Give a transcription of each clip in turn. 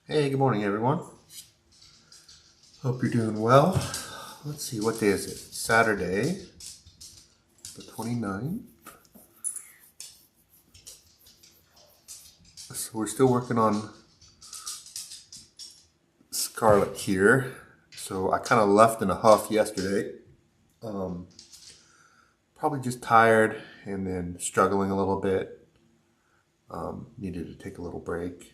Hey, good morning, everyone. Hope you're doing well. Let's see, what day is it? Saturday, the 29th. So we're still working on Scarlet here. So I kind of left in a huff yesterday. Probably just tired and then struggling a little bit. Needed to take a little break.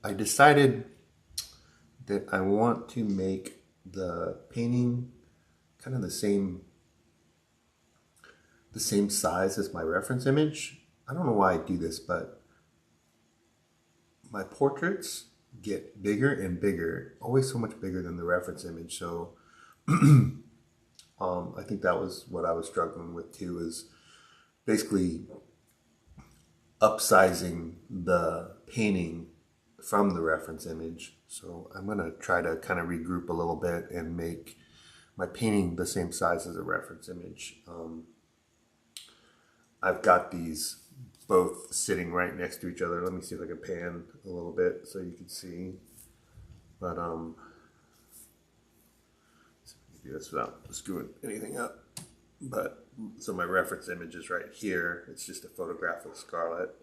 I decided that I want to make the painting kind of the same size as my reference image. I don't know why I do this, but my portraits get bigger and bigger, always so much bigger than the reference image. So I think that was what I was struggling with too, is basically upsizing the painting from the reference image. So I'm going to try to kind of regroup a little bit and make my painting the same size as a reference image. I've got these both sitting right next to each other. Let me see if I can pan a little bit so you can see. But do this without screwing anything up. But so my reference image is right here. It's just a photograph of Scarlet,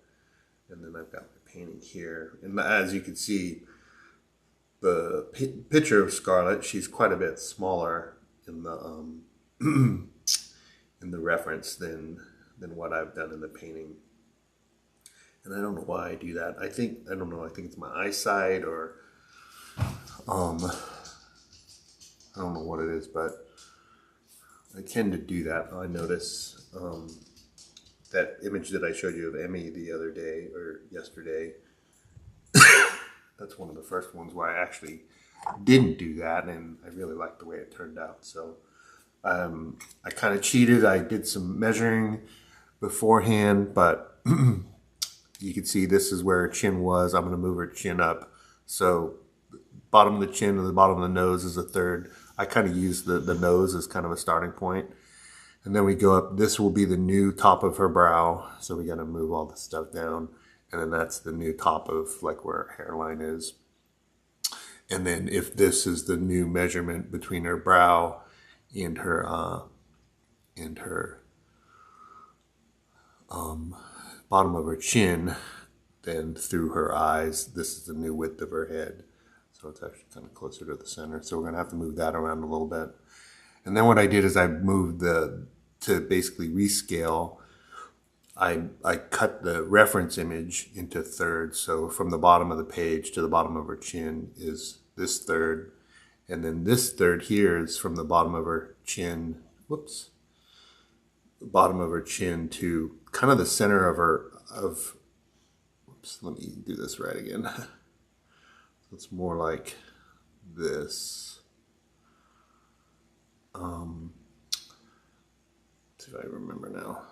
and then I've got my painting here. And as you can see, the picture of Scarlet, she's quite a bit smaller in the reference than what I've done in the painting. And I don't know why I do that. I don't know. I think it's my eyesight, or I don't know what it is, but I tend to do that. I notice that image that I showed you of Emmy the other day or yesterday. That's one of the first ones where I actually didn't do that, and I really liked the way it turned out. So I kind of cheated. I did some measuring beforehand, but you can see this is where her chin was. I'm going to move her chin up. So bottom of the chin and the bottom of the nose is a third. I kind of use the nose as kind of a starting point. And then we go up. This will be the new top of her brow. So we got to move all this stuff down. And then that's the new top of like where her hairline is. And then if this is the new measurement between her brow and her bottom of her chin, then through her eyes, this is the new width of her head. So it's actually kind of closer to the center. So we're going to have to move that around a little bit. And then what I did is I moved to basically rescale. I cut the reference image into thirds. So from the bottom of the page to the bottom of her chin is this third. And then this third here is from the bottom of her chin, bottom of her chin to kind of the center of let me do this right again. It's more like this. Let's see if I remember now.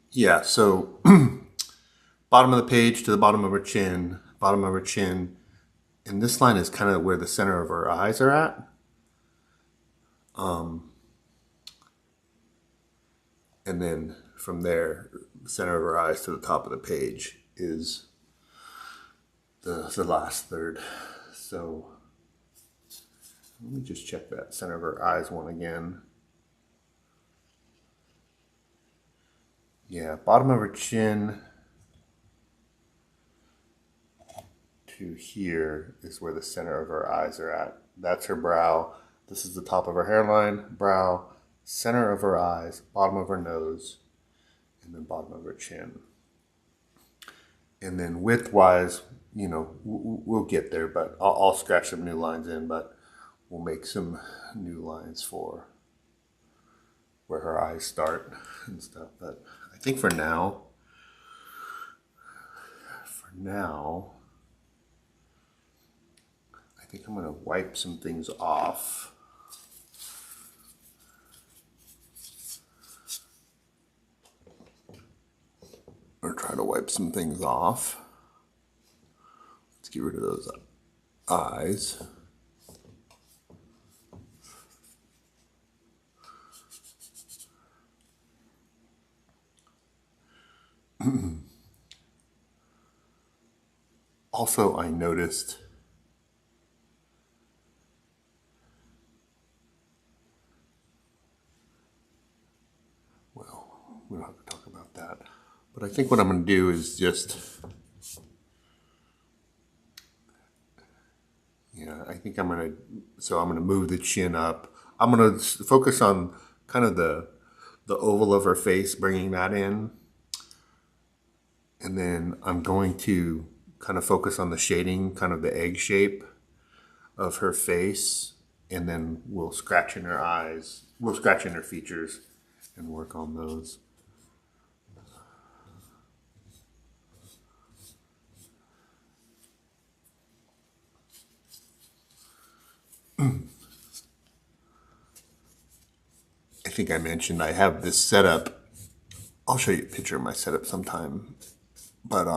Yeah, so bottom of the page to the bottom of her chin, bottom of her chin. And this line is kind of where the center of her eyes are at. And then from there, the center of her eyes to the top of the page is the last third. So let me just check that center of her eyes one again. Yeah, bottom of her chin to here is where the center of her eyes are at. That's her brow. This is the top of her hairline, brow, center of her eyes, bottom of her nose, and then bottom of her chin. And then width-wise, we'll get there, but I'll scratch some new lines in, but we'll make some new lines for where her eyes start and stuff. But I think for now, I think I'm going to wipe some things off. Or try to wipe some things off. Let's get rid of those eyes. Also, I noticed, well, we don't have to talk about that, but I think what I'm going to do is just, yeah, I think I'm going to, so I'm going to move the chin up. I'm going to focus on kind of the oval of her face, bringing that in. And then I'm going to kind of focus on the shading, kind of the egg shape of her face. And then we'll scratch in her eyes, we'll scratch in her features and work on those. I think I mentioned I have this setup. I'll show you a picture of my setup sometime. But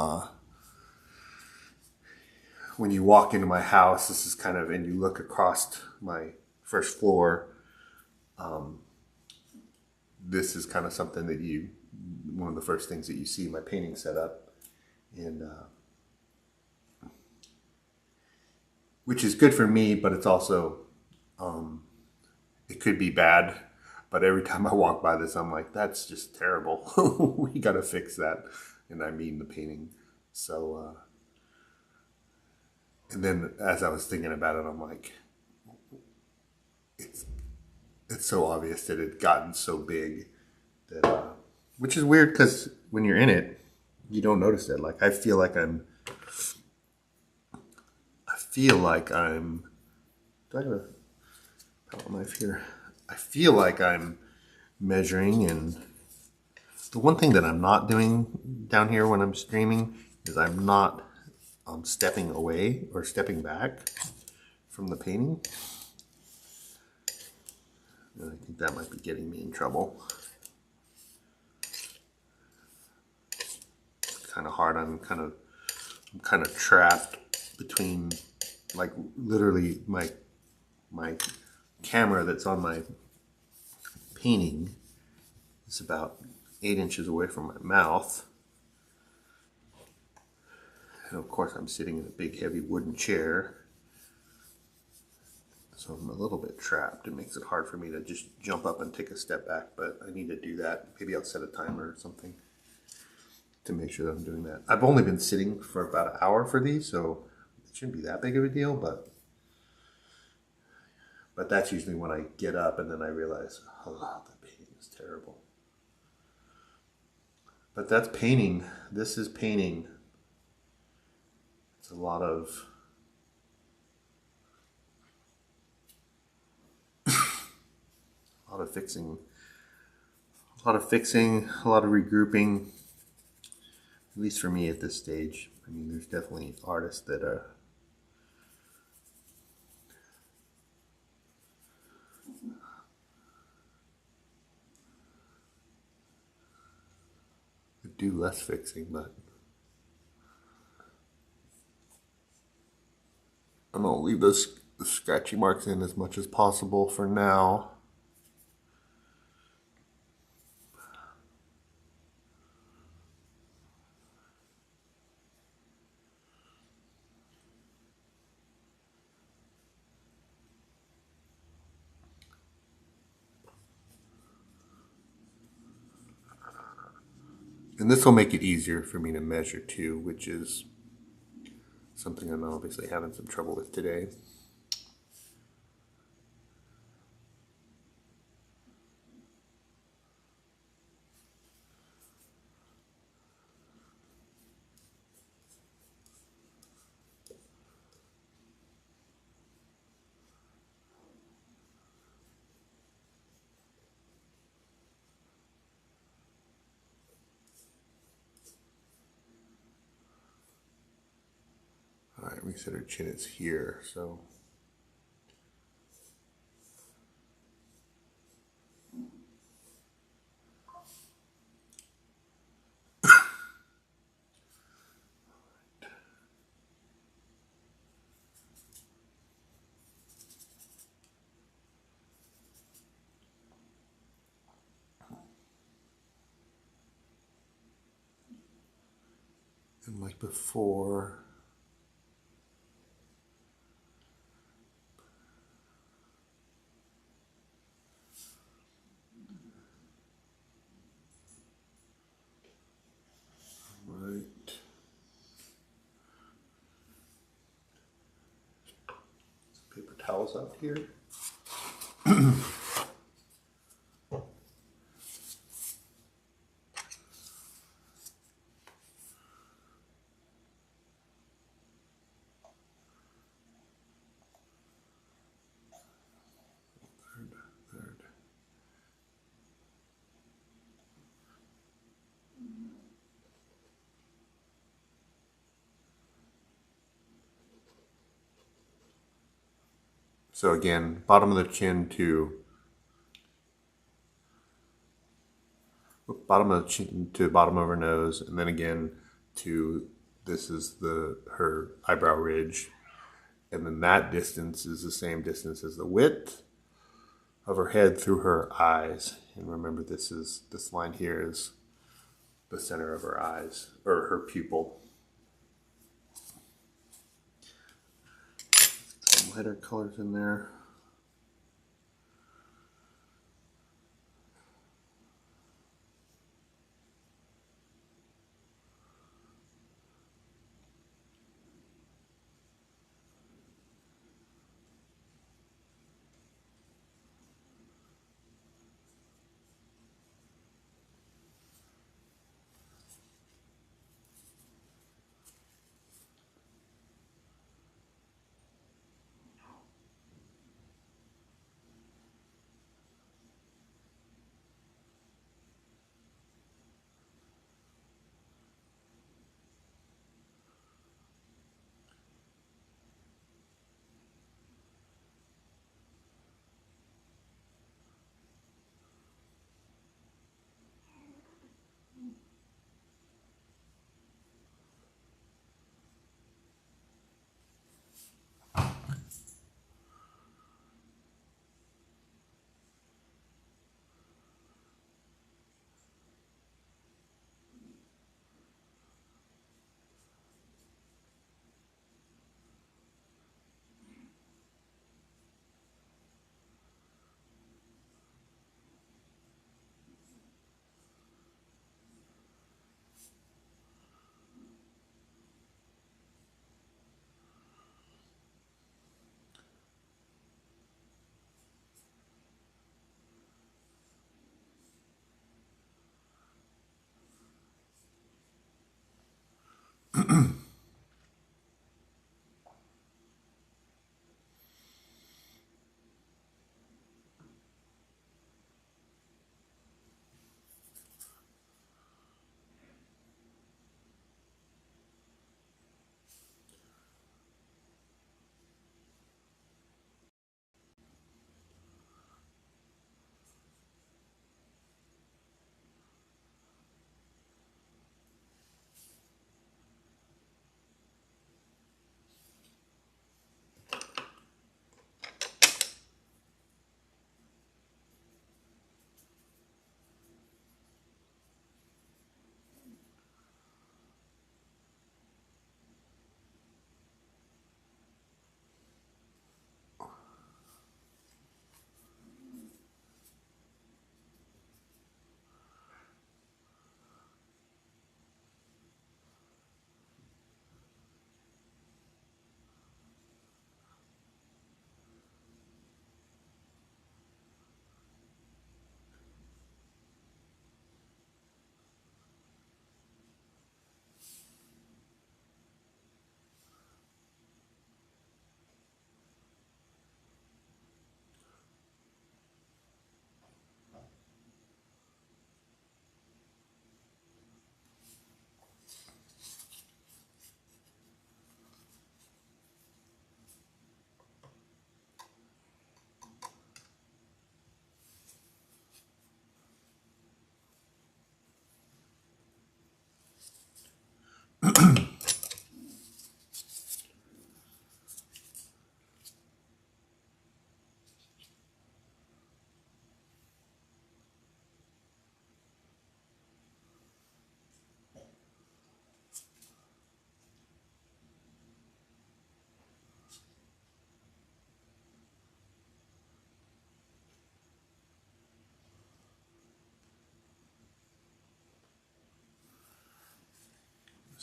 when you walk into my house, this is kind of, and you look across my first floor, this is kind of something that one of the first things that you see my painting setup. And which is good for me, but it's also, it could be bad. But every time I walk by this, I'm like, that's just terrible. We got to fix that. And I mean the painting. So, and then as I was thinking about it, I'm like, it's so obvious that it gotten so big that, which is weird because when you're in it, you don't notice it. Like I feel like I'm. Do I have a palette knife here? I feel like I'm measuring, and the one thing that I'm not doing down here when I'm streaming is I'm not stepping away or stepping back from the painting. And I think that might be getting me in trouble. It's kind of hard. I'm kind of trapped between, like, literally my camera that's on my painting is about 8 inches away from my mouth. And of course I'm sitting in a big heavy wooden chair. So I'm a little bit trapped. It makes it hard for me to just jump up and take a step back, but I need to do that. Maybe I'll set a timer or something to make sure that I'm doing that. I've only been sitting for about an hour for these, so it shouldn't be that big of a deal, but that's usually when I get up and then I realize, oh, the painting is terrible. But that's painting. This is painting. It's a lot of fixing, a lot of regrouping, at least for me at this stage. I mean, there's definitely artists that do less fixing, but I'm gonna leave those scratchy marks in as much as possible for now. And this will make it easier for me to measure too, which is something I'm obviously having some trouble with today. All right, we said her chin is here, so. And like before, right. Some paper towels out here. Third. So again, bottom of the chin to bottom of the chin to bottom of her nose, and then again to this is her eyebrow ridge, and then that distance is the same distance as the width of her head through her eyes. And remember, this line here is the center of her eyes or her pupil. Some lighter colors in there.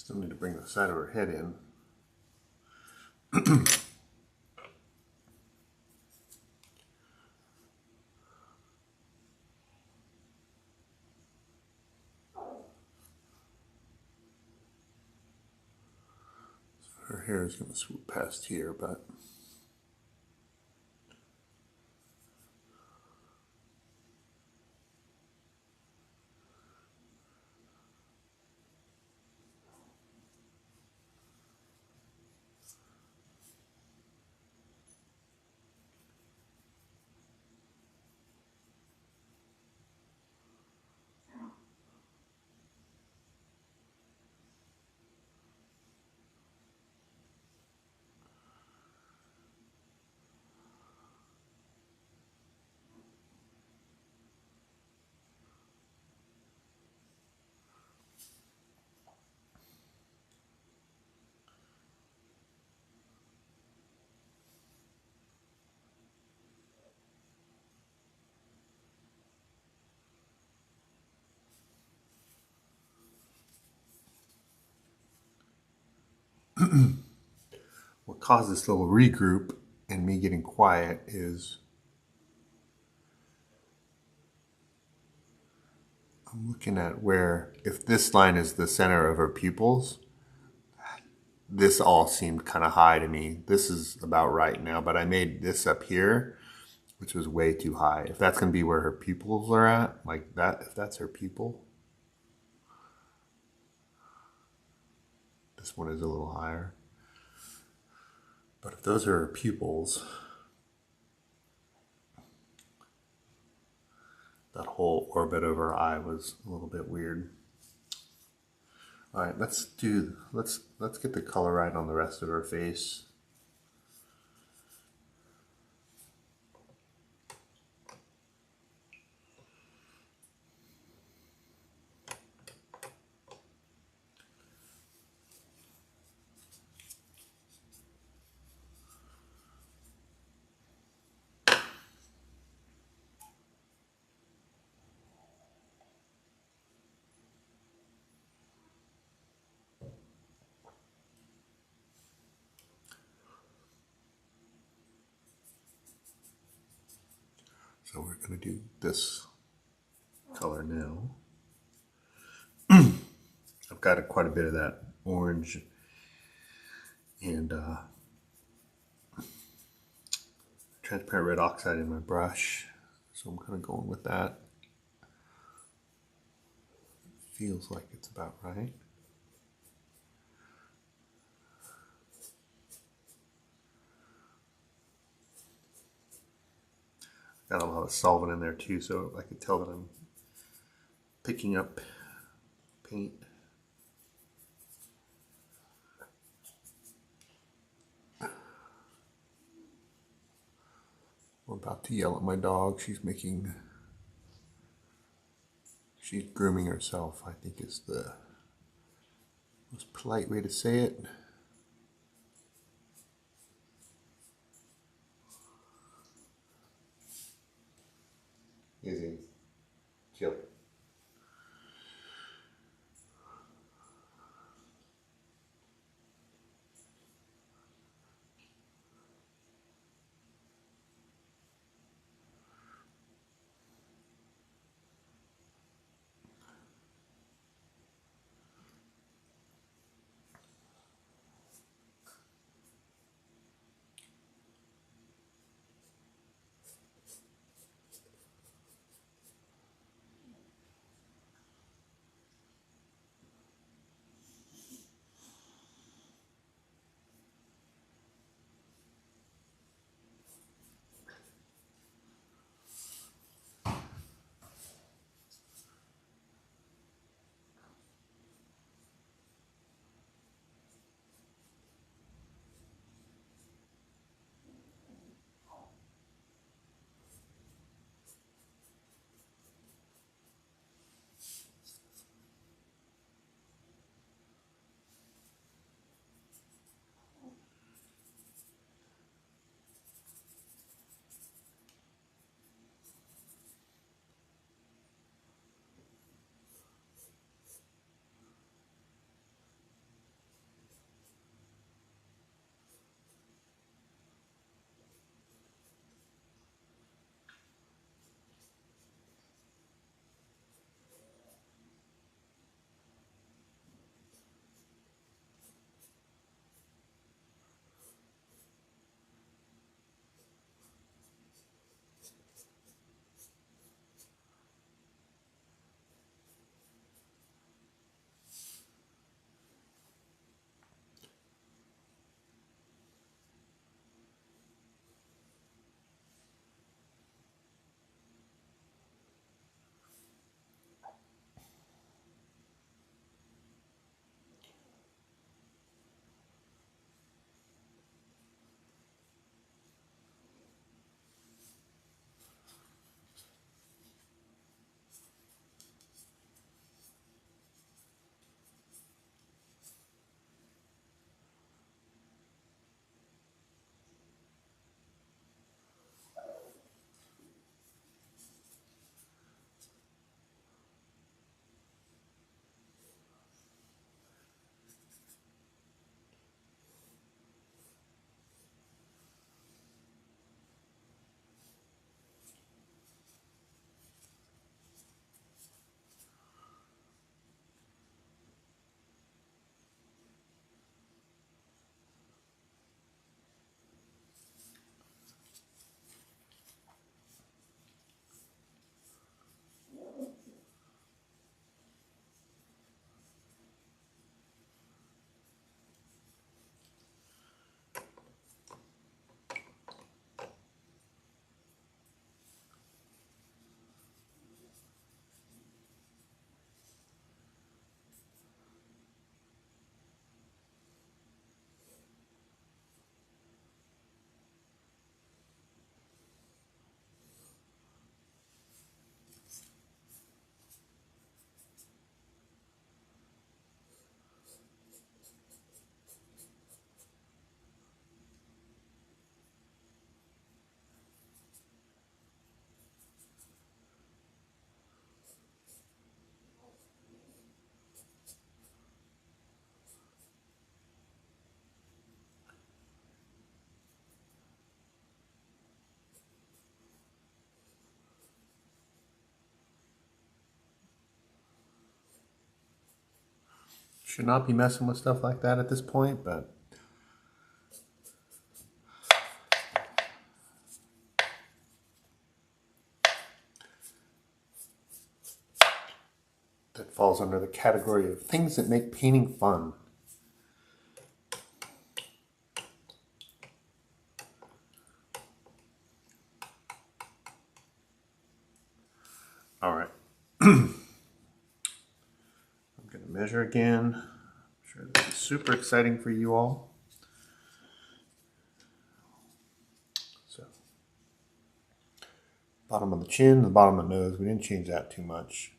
Still need to bring the side of her head in. Her hair is going to swoop past here, but what caused this little regroup and me getting quiet is I'm looking at where, if this line is the center of her pupils, this all seemed kind of high to me. This is about right now, but I made this up here, which was way too high. If that's going to be where her pupils are at, like that, if that's her pupil, this one is a little higher. But if those are her pupils, that whole orbit over her eye was a little bit weird. All right, let's get the color right on the rest of her face. So we're going to do this color now. I've got quite a bit of that orange and transparent red oxide in my brush, so I'm kind of going with that. Feels like it's about right. Got a lot of solvent in there too, so I could tell that I'm picking up paint. I'm about to yell at my dog. She's grooming herself, I think is the most polite way to say it. Easy. Chill. Should not be messing with stuff like that at this point, but that falls under the category of things that make painting fun. All right. I'm going to measure again. I'm sure this is super exciting for you all. So, bottom of the chin, the bottom of the nose, we didn't change that too much.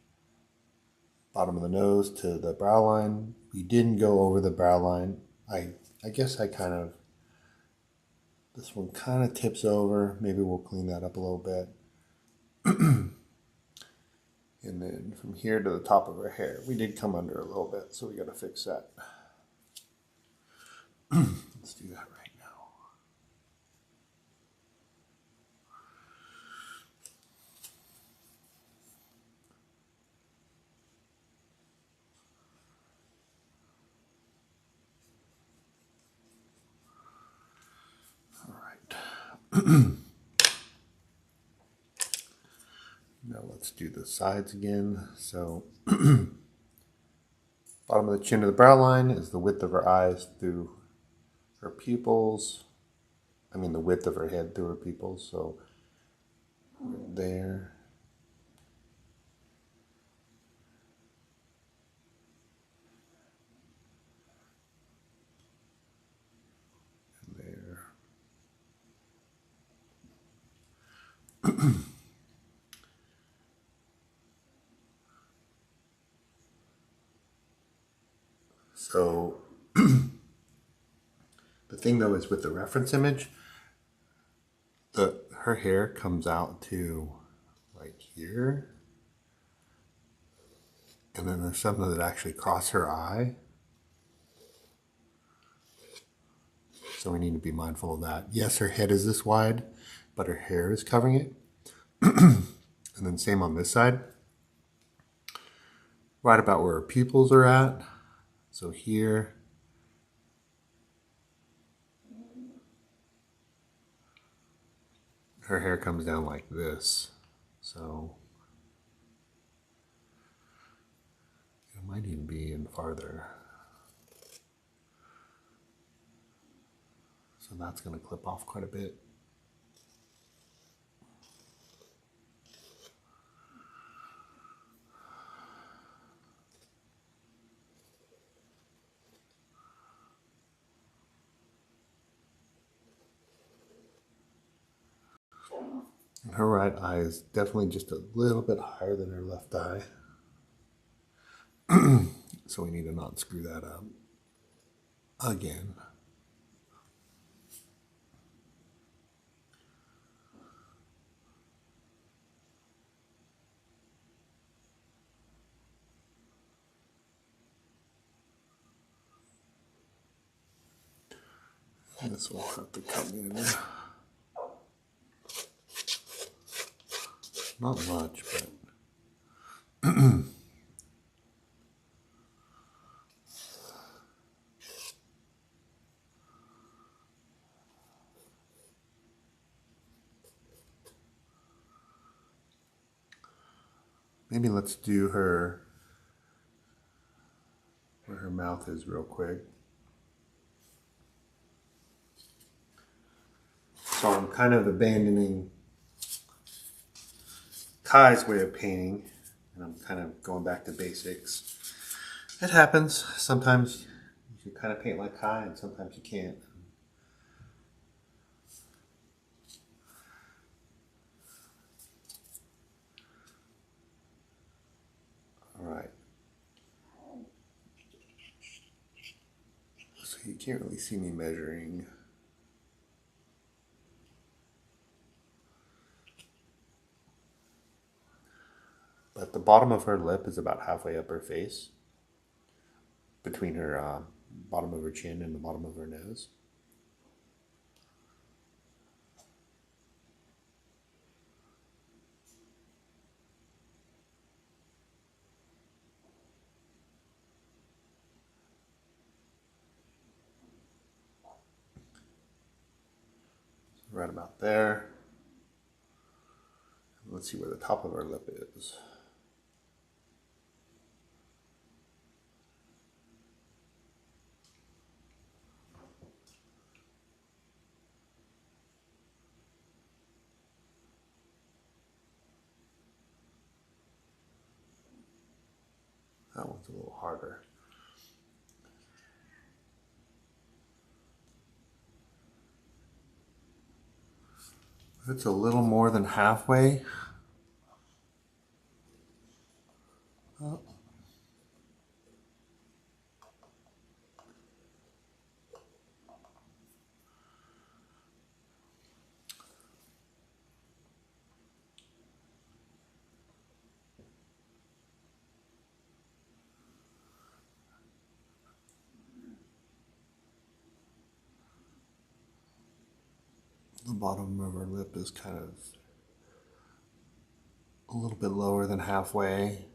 Bottom of the nose to the brow line. We didn't go over the brow line. I guess I kind of, this one kind of tips over. Maybe we'll clean that up a little bit. And then from here to the top of her hair, we did come under a little bit, so we got to fix that. Let's do that right now. All right. Now let's do the sides again. So bottom of the chin to the brow line is the width of her eyes through her pupils. I mean the width of her head through her pupils. So there. And there. So the thing though is with the reference image, her hair comes out to right here. And then there's some that actually cross her eye. So we need to be mindful of that. Yes, her head is this wide, but her hair is covering it. And then same on this side. Right about where her pupils are at. So here. Her hair comes down like this. So it might even be in farther. So that's going to clip off quite a bit. Her right eye is definitely just a little bit higher than her left eye. So we need to not screw that up again. This will have to come in. Not much, but maybe let's do her where her mouth is real quick. So I'm kind of abandoning Kai's way of painting, and I'm kind of going back to basics. It happens. Sometimes you kind of paint like Kai, and sometimes you can't. All right. So you can't really see me measuring. But the bottom of her lip is about halfway up her face, between her bottom of her chin and the bottom of her nose. right about there. Let's see where the top of her lip is. That one's a little harder. If it's a little more than halfway, the bottom of her lip is kind of a little bit lower than halfway.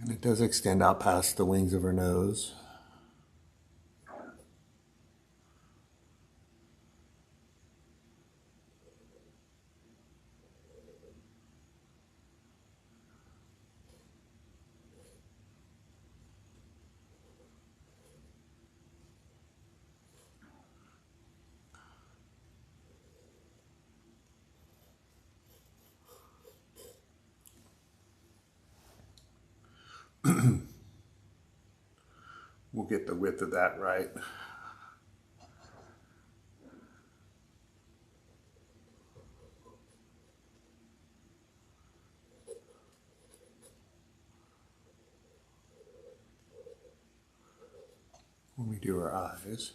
And it does extend out past the wings of her nose. We'll get the width of that right. When we do her eyes.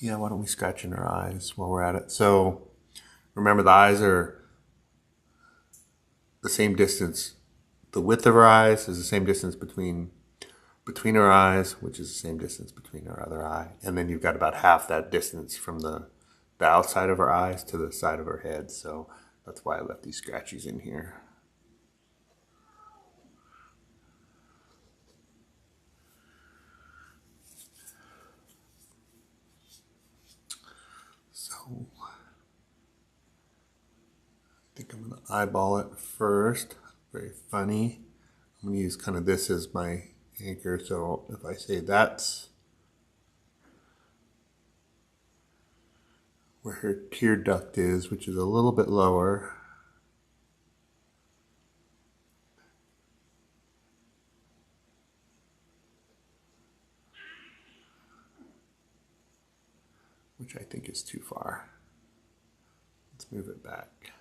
Yeah, why don't we scratch in her eyes while we're at it? So remember, the eyes are the same distance. The width of her eyes is the same distance between her eyes, which is the same distance between her other eye. And then you've got about half that distance from the outside of her eyes to the side of her head. So that's why I left these scratchies in here. So I think I'm going to eyeball it first. Very funny. I'm going to use kind of this as my anchor. So if I say that's where her tear duct is, which is a little bit lower, which I think is too far. Let's move it back.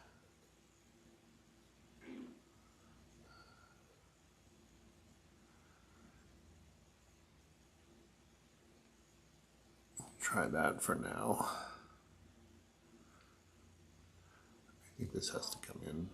Try that for now. I think this has to come in.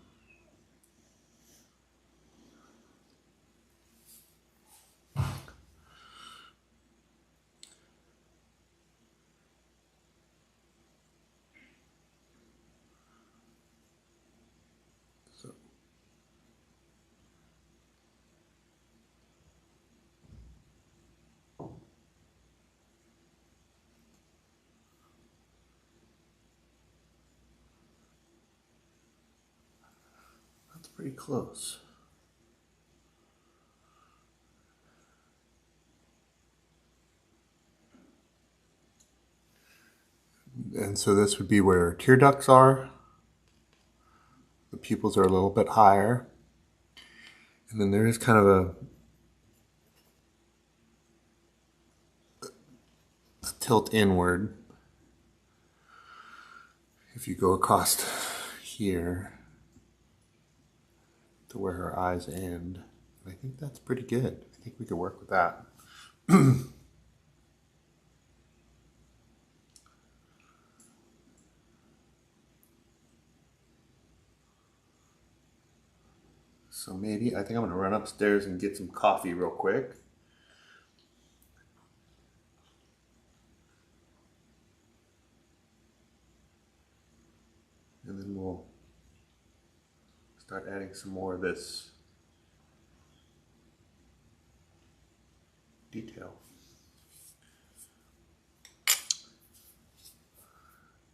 So that's pretty close. And so this would be where tear ducts are. The pupils are a little bit higher. And then there is kind of a tilt inward. If you go across here to where her eyes end, I think that's pretty good. I think we could work with that. So maybe, I think I'm gonna run upstairs and get some coffee real quick. And then we'll start adding some more of this detail.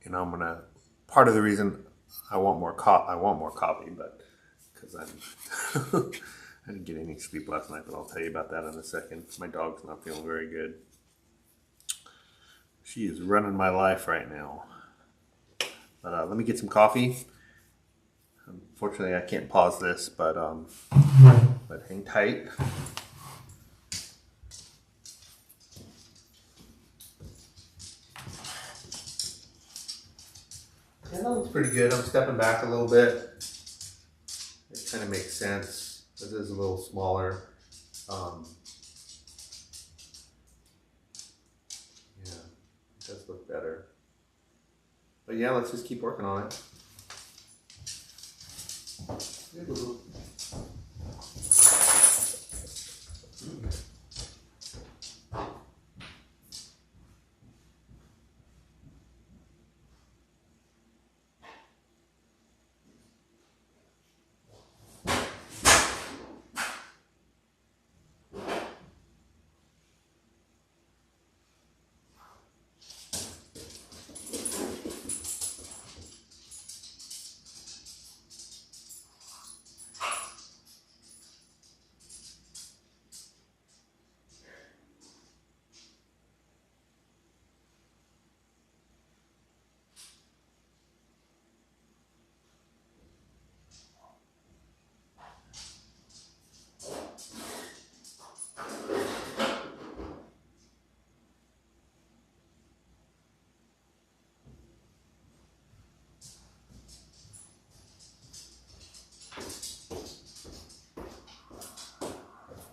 And I'm gonna, part of the reason I want more coffee, but because I didn't get any sleep last night, but I'll tell you about that in a second. My dog's not feeling very good. She is running my life right now. But let me get some coffee. Unfortunately, I can't pause this, but hang tight. Yeah, that looks pretty good. I'm stepping back a little bit. It kind of makes sense. This is a little smaller. Yeah, it does look better. But yeah, let's just keep working on it.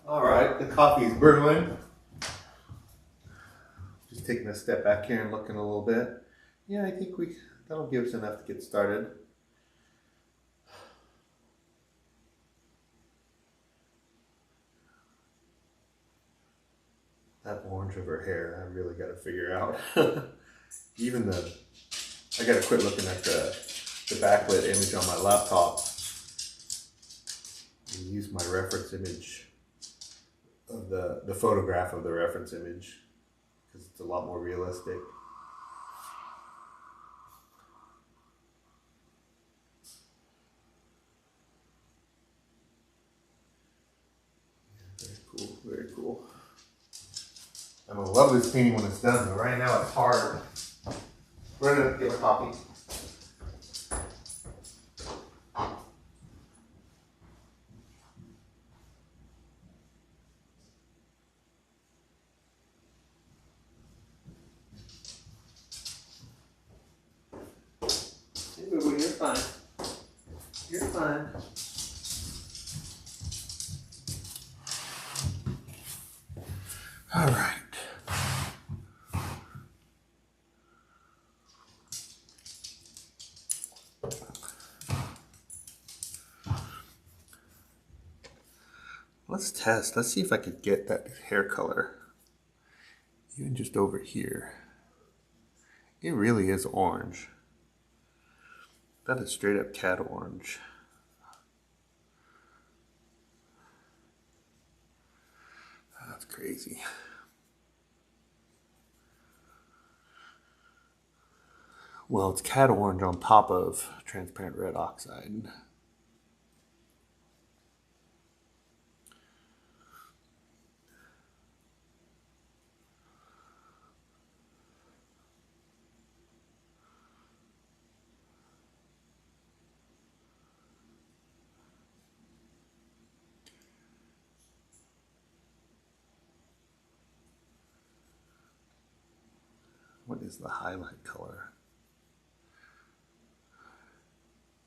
All right, the coffee is brewing. Just taking a step back here and looking a little bit. Yeah, I think that'll give us enough to get started. That orange of her hair, I really got to figure out. Even I got to quit looking at the backlit image on my laptop and use my reference image of the photograph of the reference image, because it's a lot more realistic. Very cool, very cool. I'm gonna love this painting when it's done, but right now it's hard. We're gonna get a coffee. Hey, boo-boo, you're fine. You're fine. All right. Let's test. Let's see if I could get that hair color. Even just over here. It really is orange. That is straight up cat orange. That's crazy. Well, it's cat orange on top of transparent red oxide. What is the highlight color?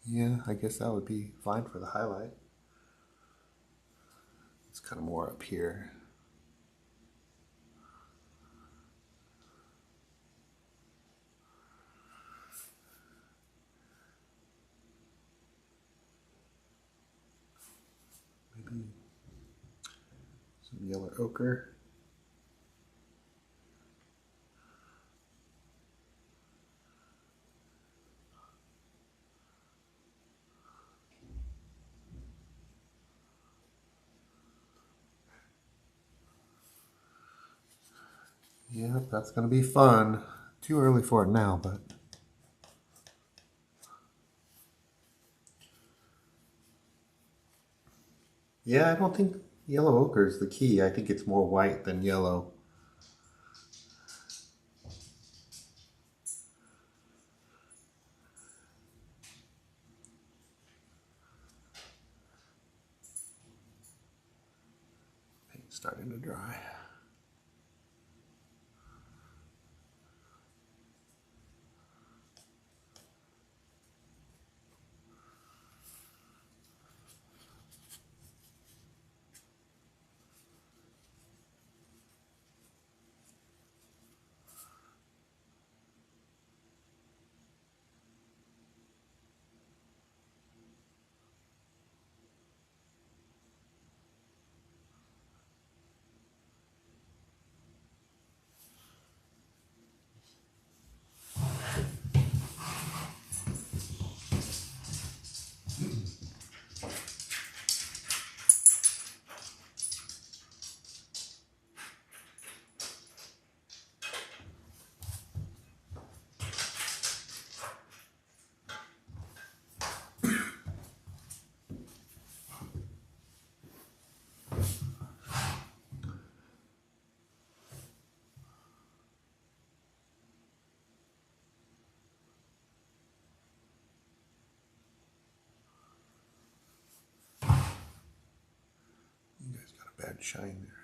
Yeah, I guess that would be fine for the highlight. It's kind of more up here. yellow ochre. Yep, that's going to be fun. Too early for it now, but... Yeah, I don't think yellow ochre is the key. I think it's more white than yellow. Paint's starting to dry. You guys got a bad shine there.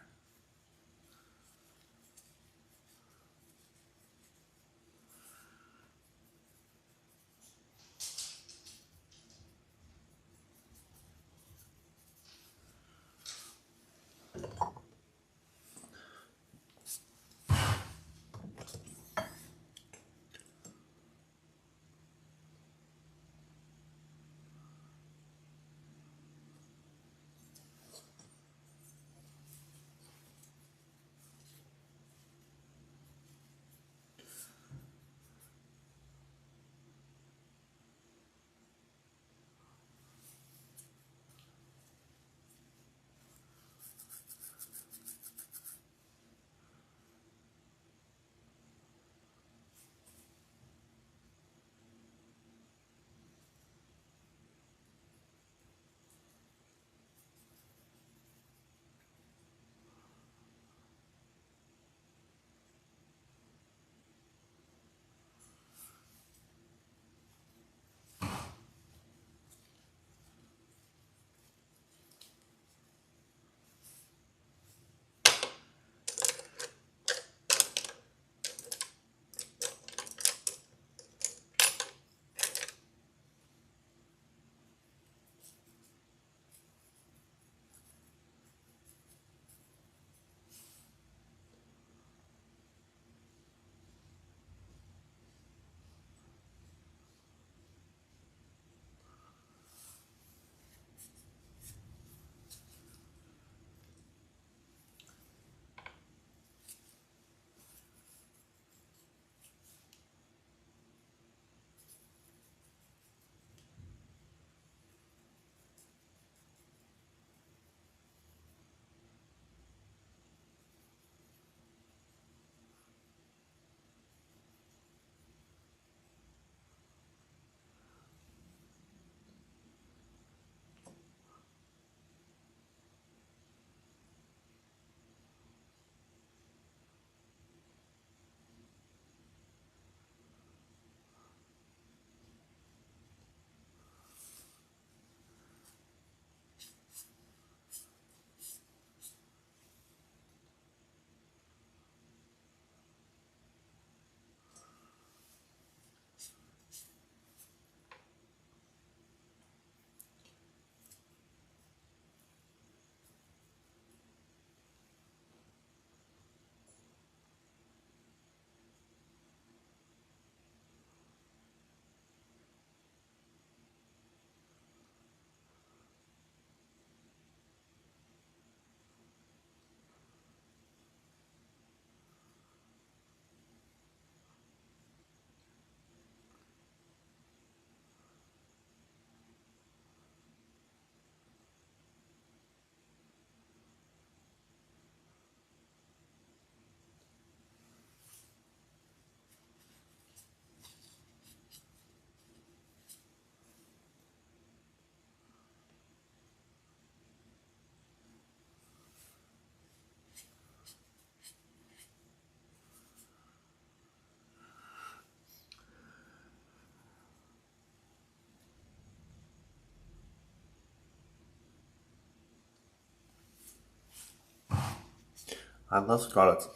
I love Scarlett's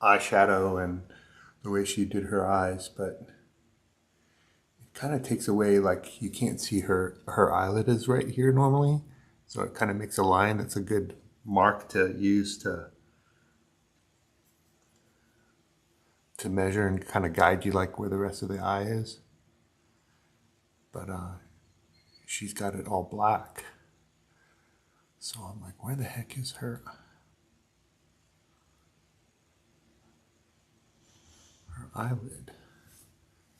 eyeshadow and the way she did her eyes, but it kind of takes away, like you can't see her eyelid is right here normally, so it kind of makes a line that's a good mark to use to measure and kind of guide you like where the rest of the eye is. But she's got it all black, so I'm like, where the heck is her eyelid?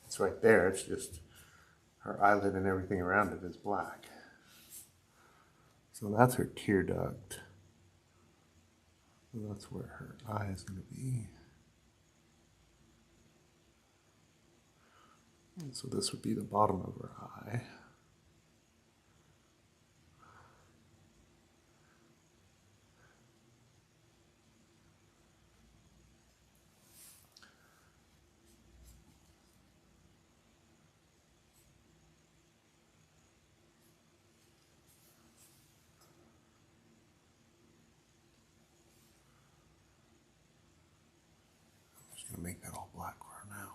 It's right there. It's just her eyelid and everything around it is black. So that's her tear duct. So that's where her eye is going to be. And so this would be the bottom of her eye. I'm just going to make that all black for her now.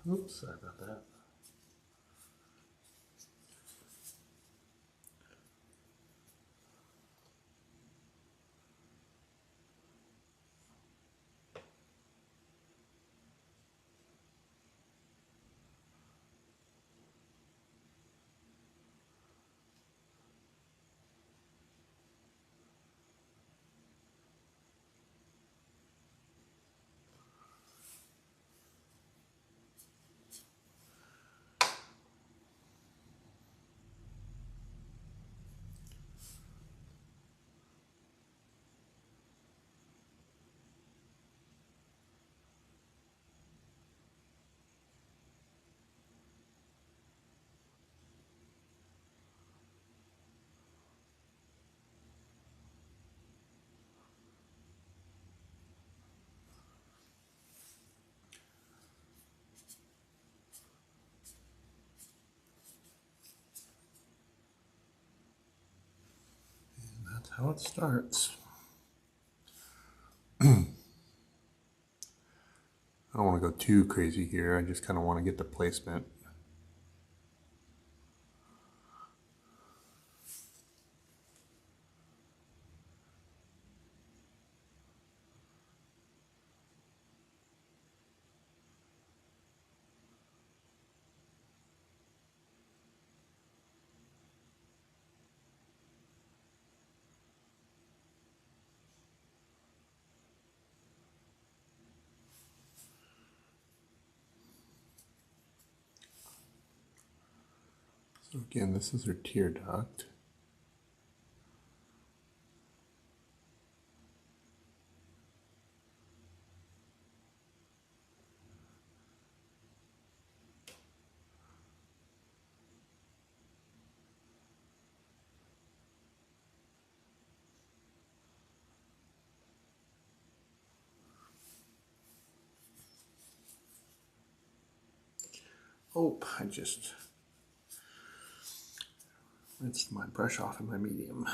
Oops, sorry about that. And that's how it starts. I don't want to go too crazy here. I just kind of want to get the placement. So again, this is her tear duct. Oh, I just rinsed my brush off in my medium.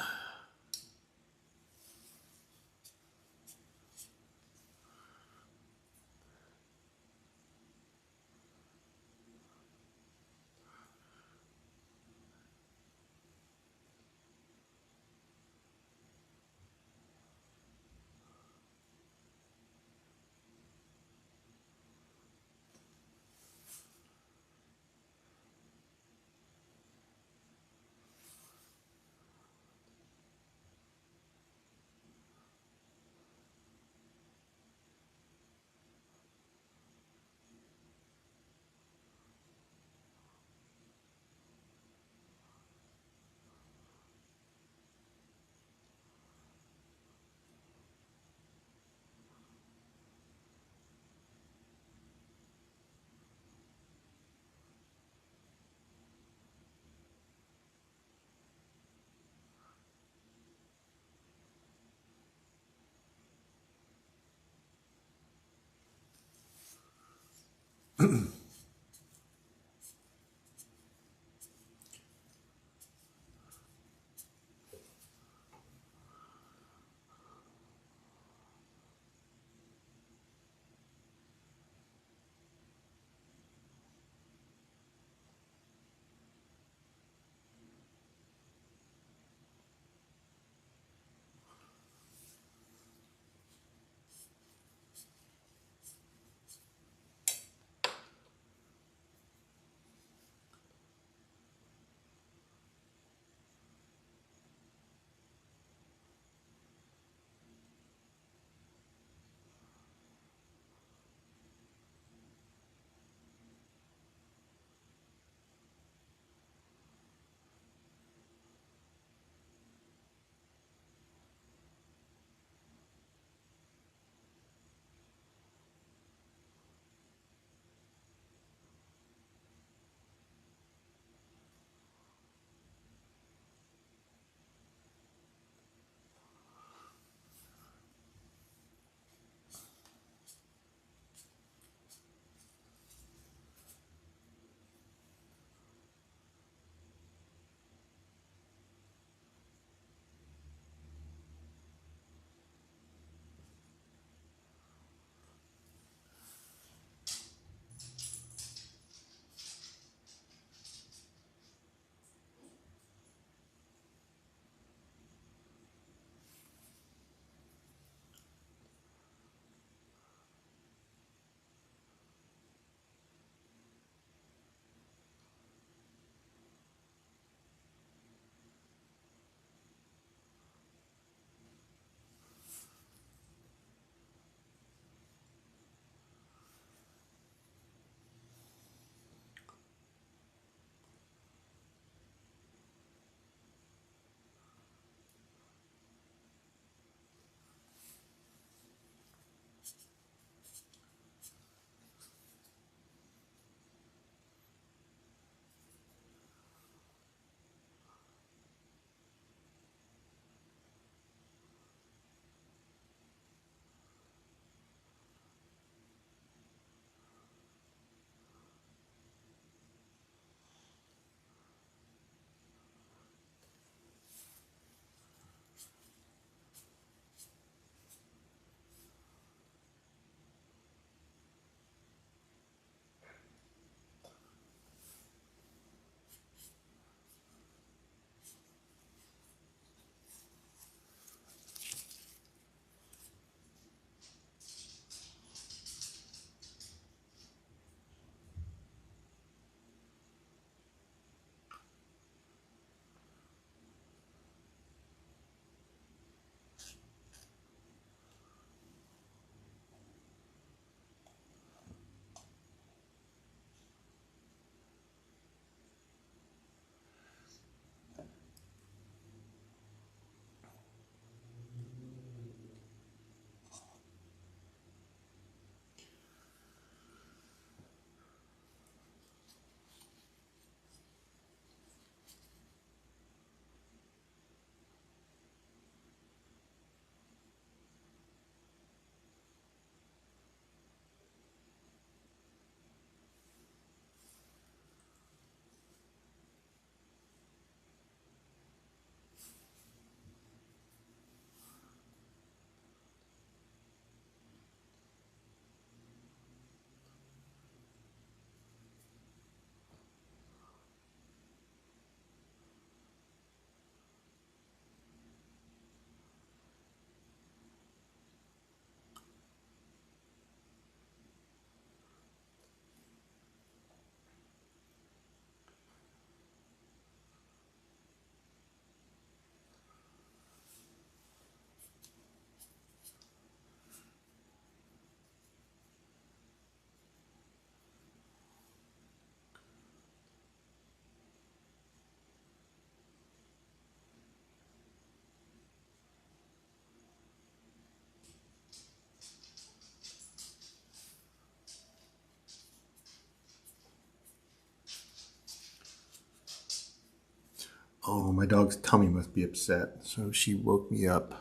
Oh, my dog's tummy must be upset. So she woke me up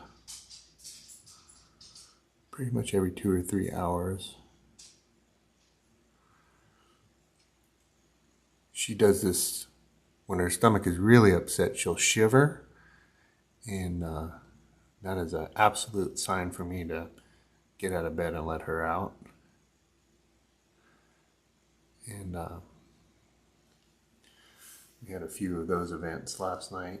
pretty much every 2 or 3 hours. She does this when her stomach is really upset, she'll shiver. And that is an absolute sign for me to get out of bed and let her out. And we had a few of those events last night.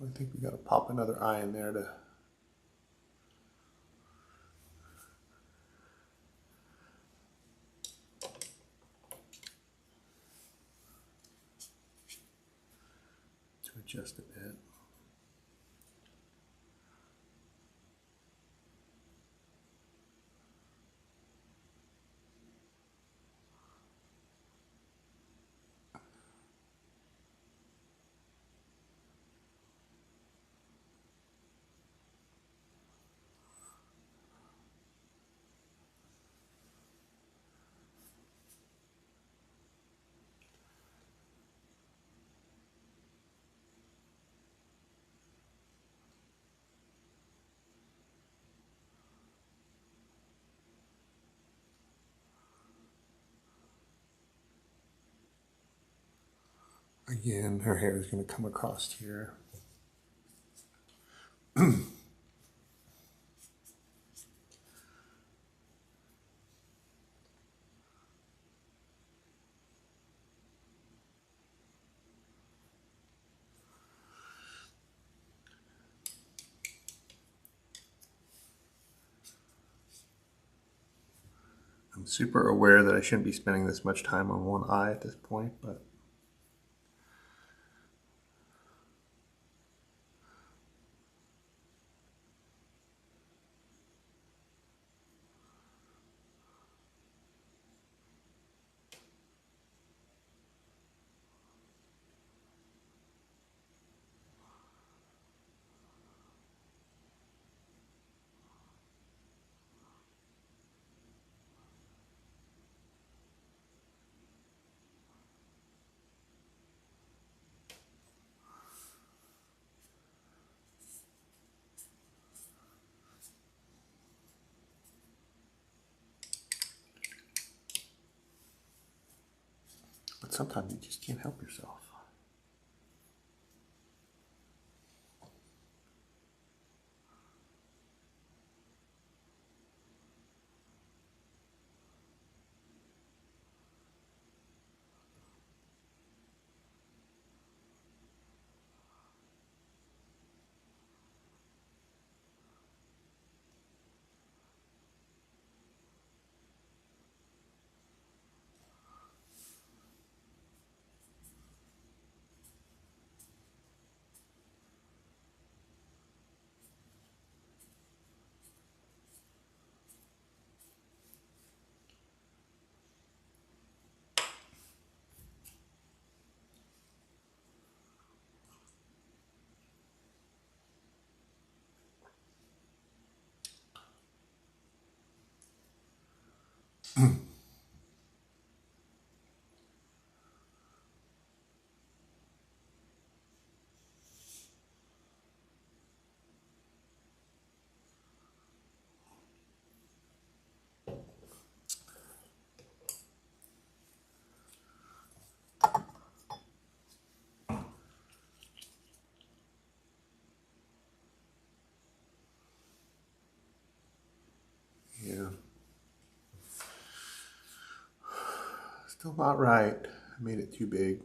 I think we got to pop another eye in there to adjust a bit. Again, her hair is going to come across here. I'm super aware that I shouldn't be spending this much time on one eye at this point, but sometimes you just can't help yourself. Still not right. I made it too big.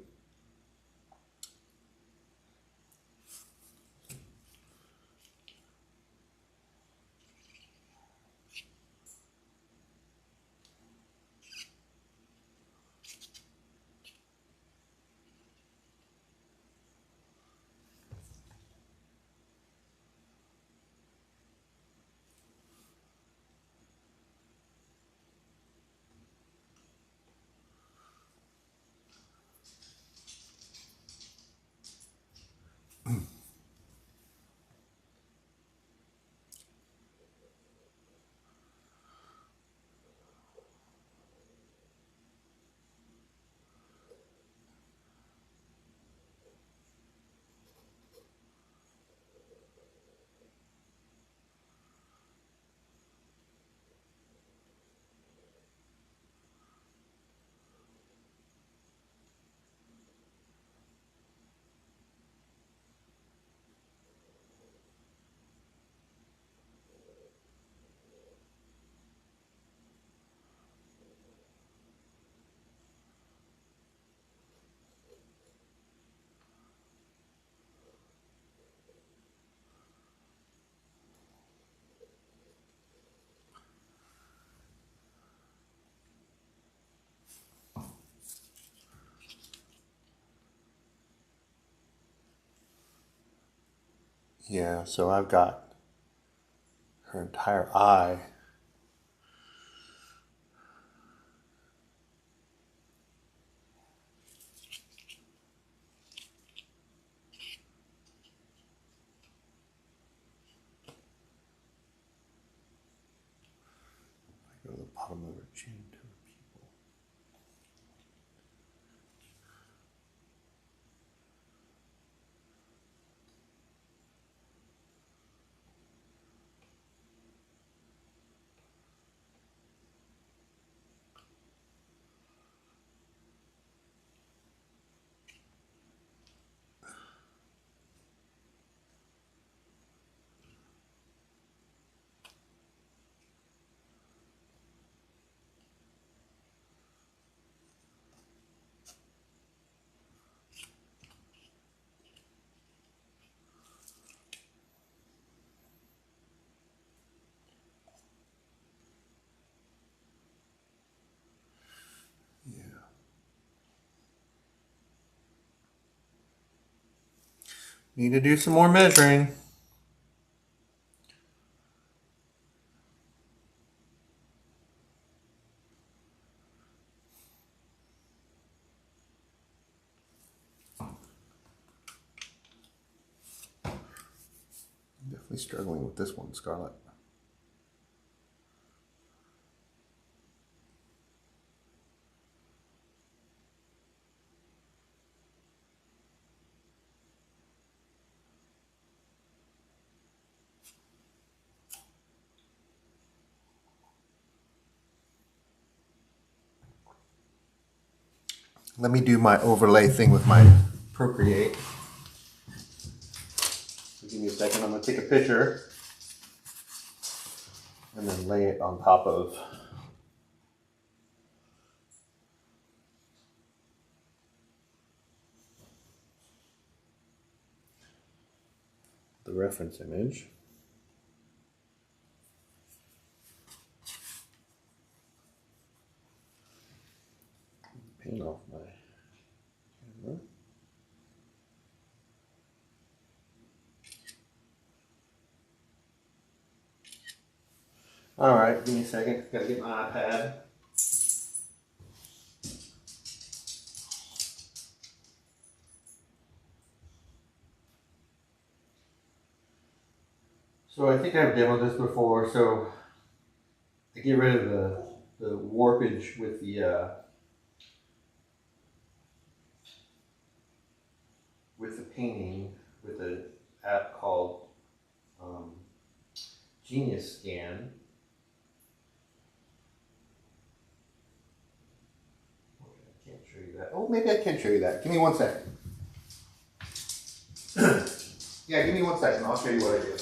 Yeah, so I've got her entire eye. Go to the bottom of her chin to her pupil. Yeah. Need to do some more measuring. Definitely struggling with this one, Scarlett. Let me do my overlay thing with my Procreate. So give me a second. I'm going to take a picture and then lay it on top of the reference image. Paint off my camera. All right, give me a second. Gotta get my iPad. So I think I've demoed this before. So I get rid of the warpage with the painting with an app called Genius Scan. I can't show you that. Oh, maybe I can show you that. Give me 1 second. Yeah, give me 1 second. I'll show you what I do.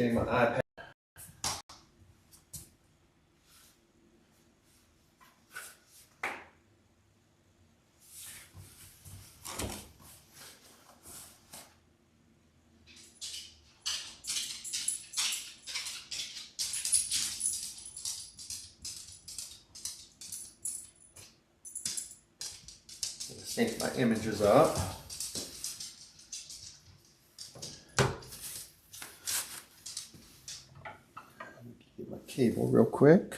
getting my iPad. Sync my images up. Get my cable real quick.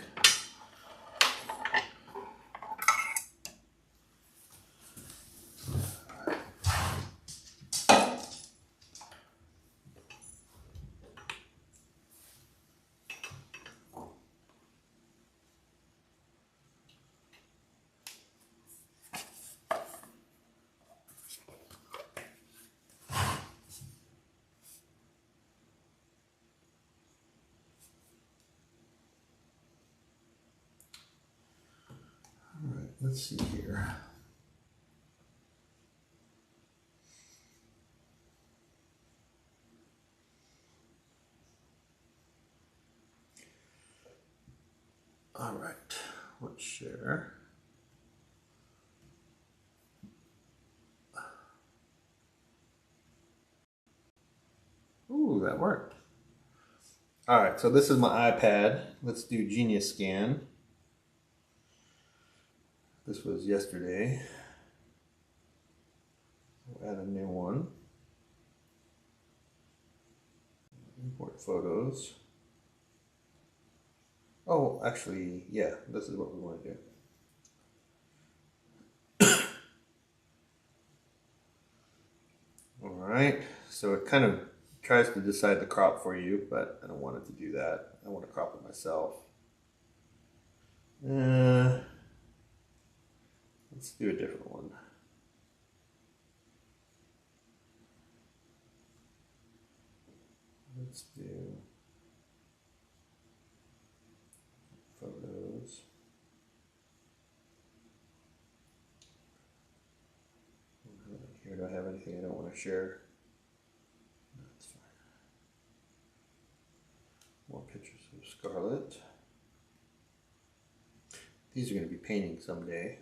All right, let's see here. All right, let's share. Ooh, that worked. All right, so this is my iPad. Let's do Genius Scan. This was yesterday. We'll add a new one. Import photos. Oh, actually, yeah, this is what we want to do. All right, so it kind of tries to decide the crop for you, but I don't want it to do that. I want to crop it myself. Let's do a different one. Let's do photos. Here, do I have anything I don't want to share? No, that's fine. More pictures of Scarlett. These are going to be painting someday.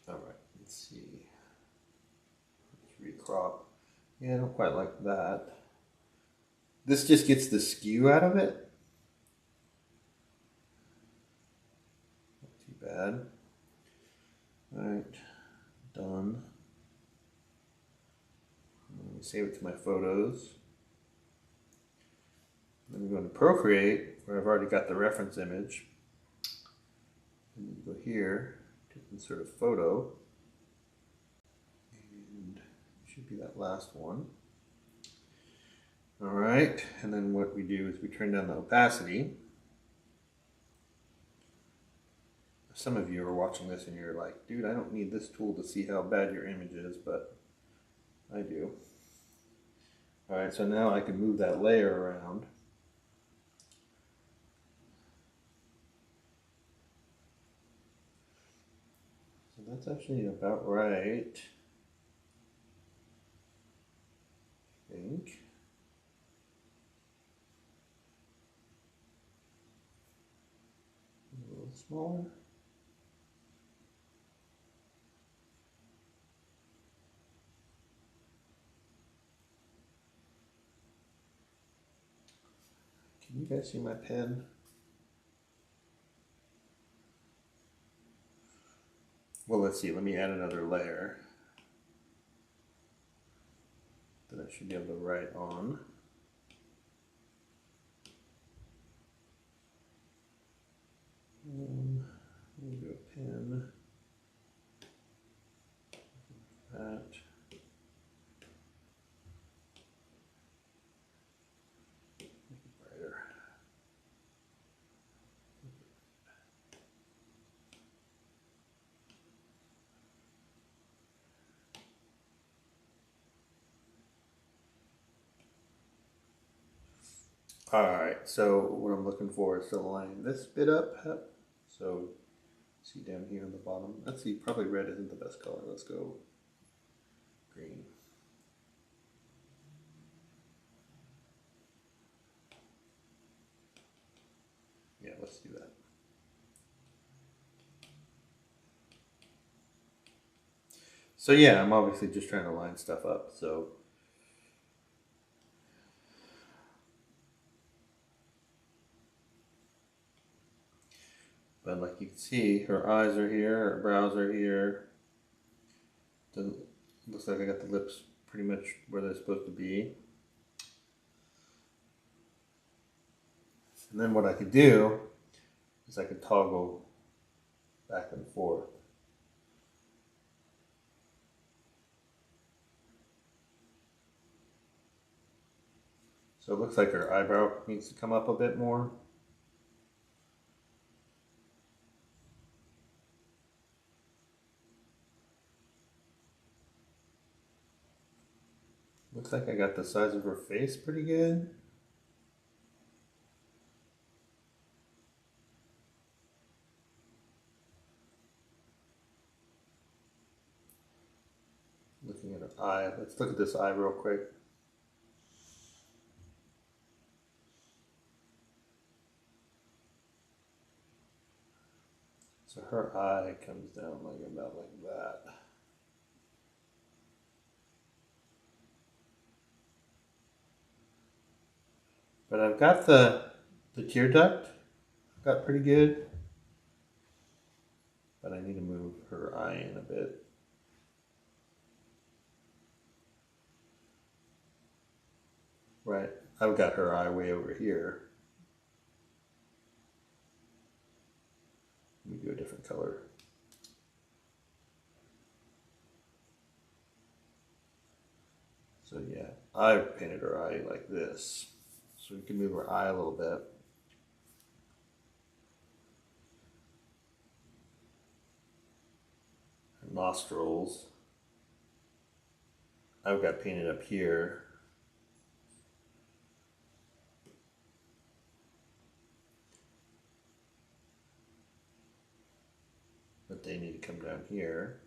All right, let's see. Let's recrop. Yeah, I don't quite like that. This just gets the skew out of it. Not too bad. All right, done. Let me save it to my photos. Then we go into Procreate, where I've already got the reference image. And then go here to insert a photo. And it should be that last one. All right, and then what we do is we turn down the opacity. Some of you are watching this and you're like, dude, I don't need this tool to see how bad your image is, but I do. All right, so now I can move that layer around. So that's actually about right, I think. A little smaller. Can you guys see my pen? Well, let's see. Let me add another layer that I should be able to write on. We'll do a pen. That. Brighter. All right, so what I'm looking for is to line this bit up. So See down here on the bottom. Let's see, probably red isn't the best color. Let's go green. Yeah, let's do that. So yeah, I'm obviously just trying to line stuff up. So but like you can see, her eyes are here, her brows are here. Looks like I got the lips pretty much where they're supposed to be. And then what I could do is I could toggle back and forth. So it looks like her eyebrow needs to come up a bit more. Looks like I got the size of her face pretty good. Looking at her eye. Let's look at this eye real quick. So her eye comes down like about like that. But I've got the tear duct, got pretty good. But I need to move her eye in a bit. Right, I've got her eye way over here. Let me do a different color. So yeah, I've painted her eye like this. So we can move her eye a little bit. Her nostrils. I've got painted up here. But they need to come down here.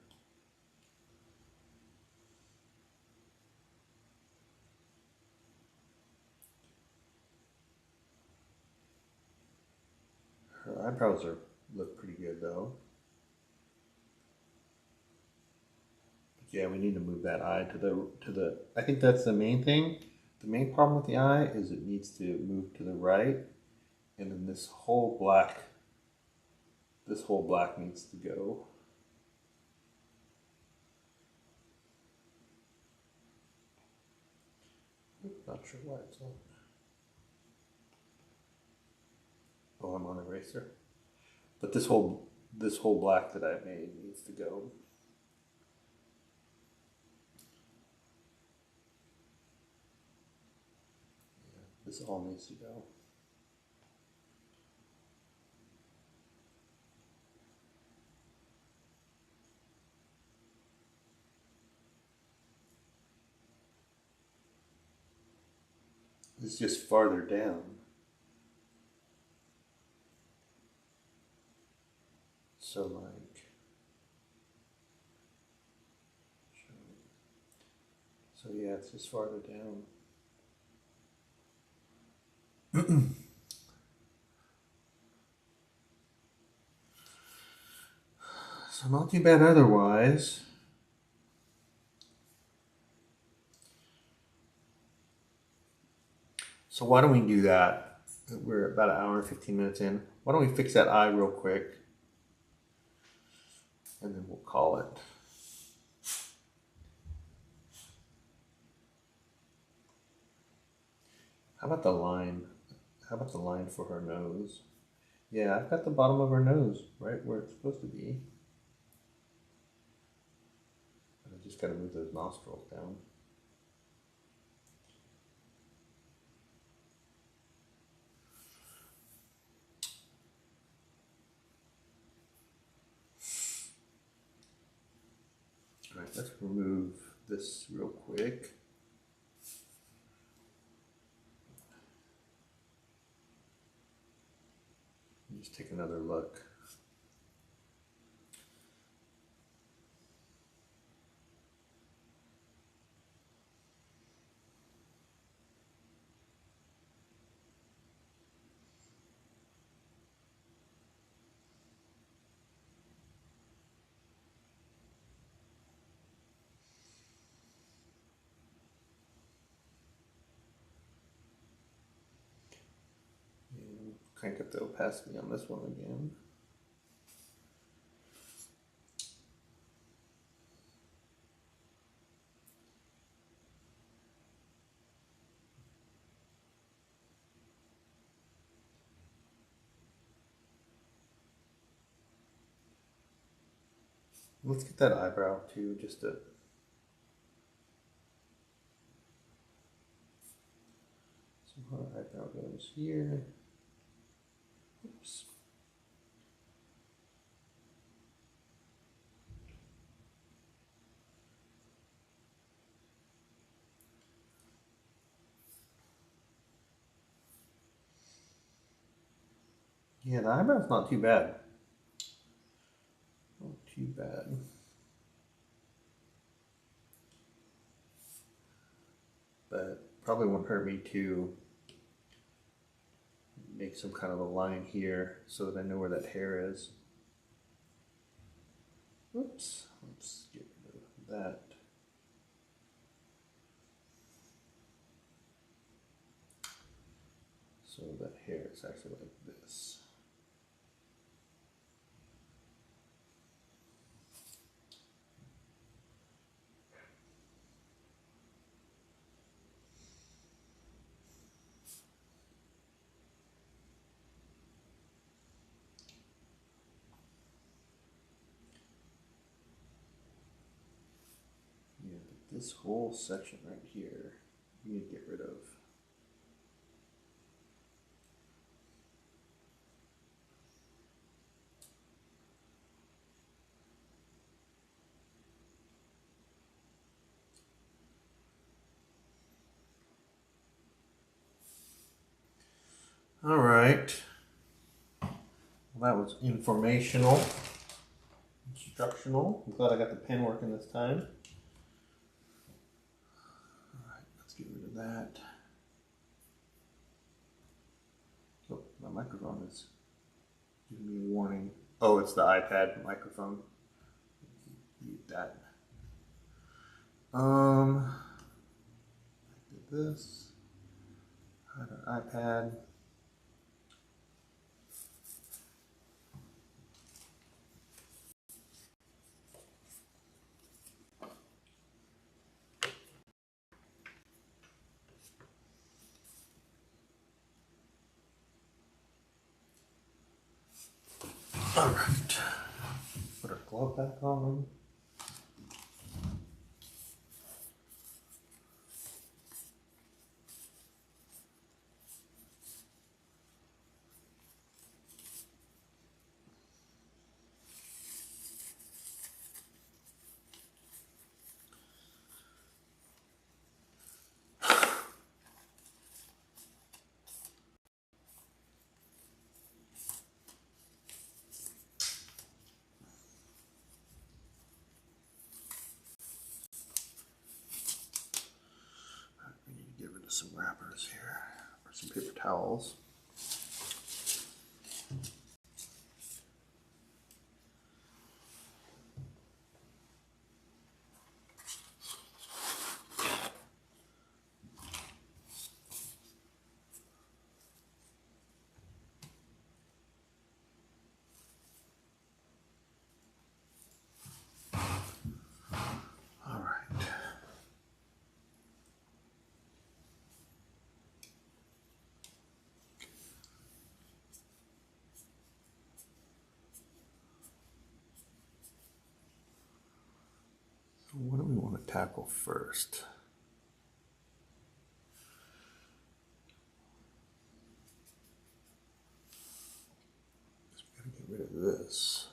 Her eyebrows look pretty good though. But yeah, we need to move that eye to the. I think that's the main thing. The main problem with the eye is it needs to move to the right, and then this whole black needs to go. Not sure why it's on. Oh, I'm on eraser. But this whole black that I made needs to go. Yeah, this all needs to go. It's just farther down. So like, so yeah, it's just farther down. So not too bad otherwise. So why don't we do that? We're about an hour and 15 minutes in. Why don't we fix that eye real quick? And then we'll call it. How about the line? How about the line for her nose? Yeah, I've got the bottom of her nose right where it's supposed to be. I just got to move those nostrils down. All right, let's remove this real quick. Just take another look. crank up the opacity on this one again. Let's get that eyebrow too, just to. So our eyebrow goes here. Oops. Yeah, the eyebrow's not too bad. Not too bad. But probably won't hurt me to make some kind of a line here so that I know where that hair is. Oops, let's get rid of that. So that hair is actually like this. Yeah, but this whole section right here, you need to get rid of. All right. Well, that was informational, instructional. I'm glad I got the pen working this time. All right, let's get rid of that. Oh, my microphone is giving me a warning. Oh, it's the iPad microphone. Mute that. I did this. Hide our iPad. All right. Put our glove back on. We need to get rid of some wrappers here, or some paper towels. All right. So what do we want to tackle first? We gotta get rid of this.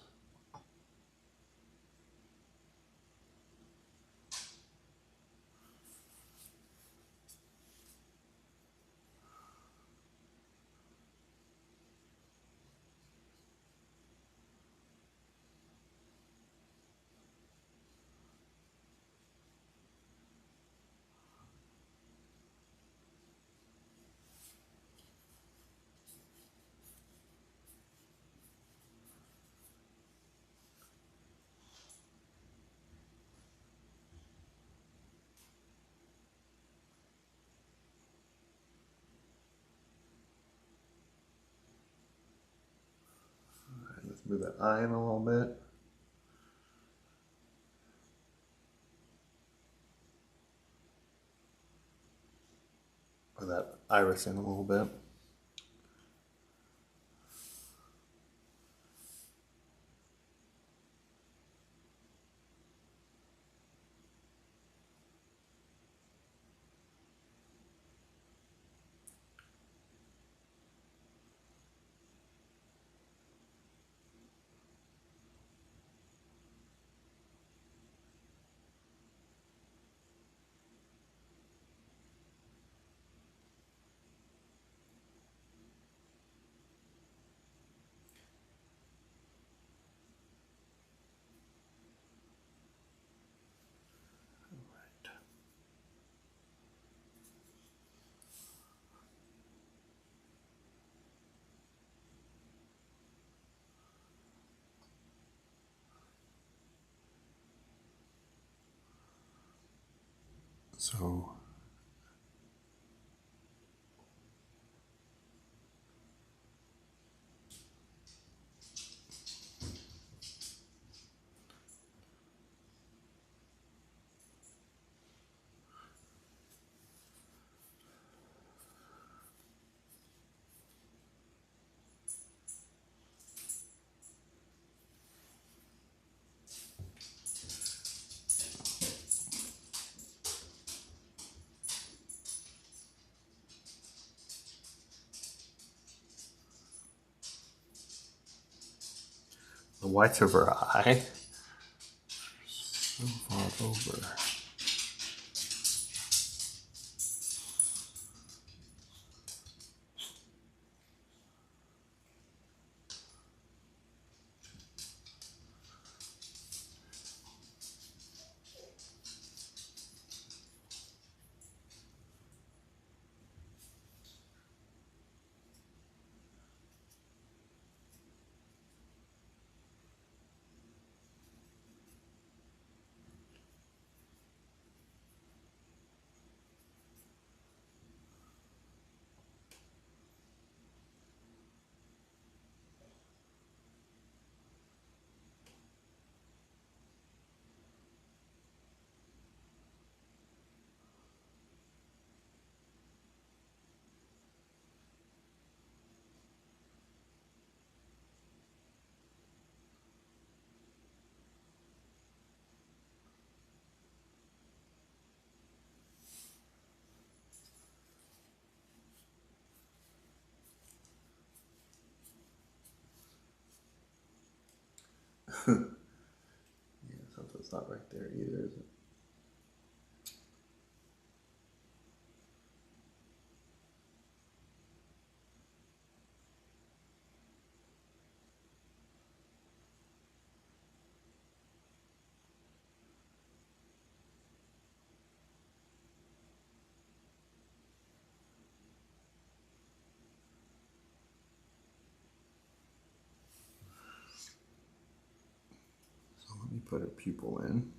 Move that eye in a little bit. Or that iris in a little bit. So the whites of her eye so far over. Yeah, something's not right there either, is it? So let me put a pupil in.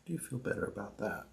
Do you feel better about that?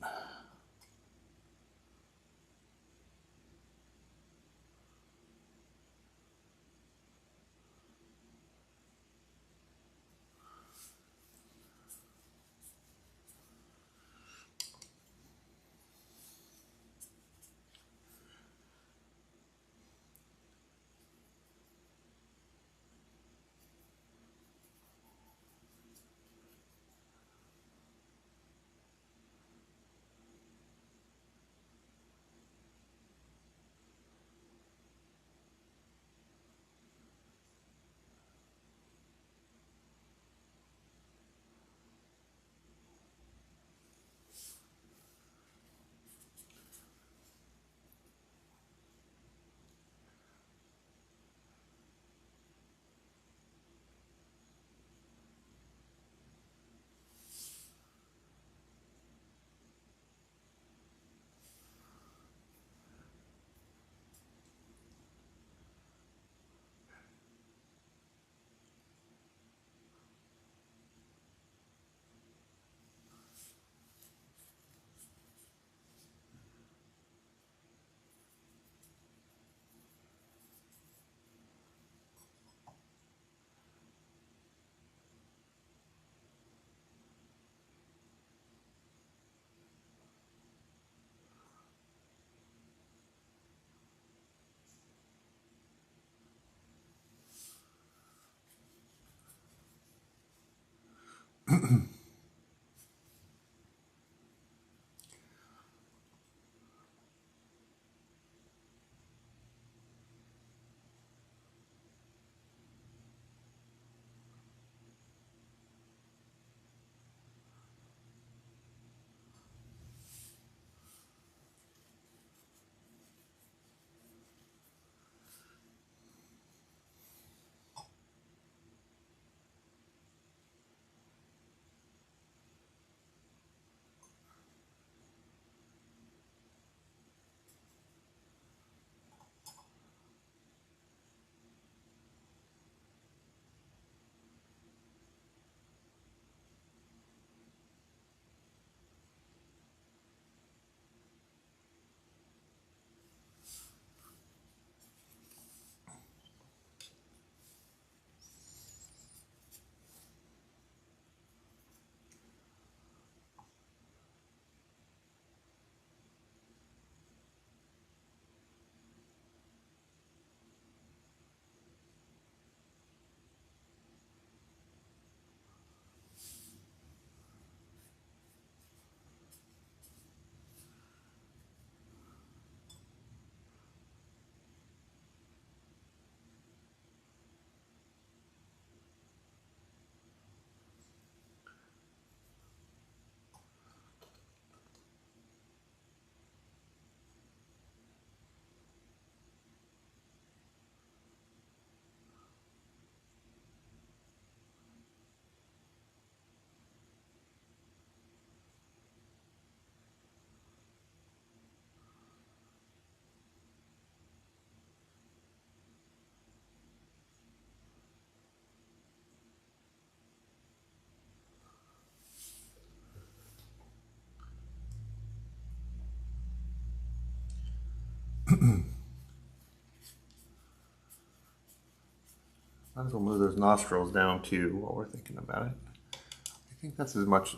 Might as well move those nostrils down too while we're thinking about it. I think that's as much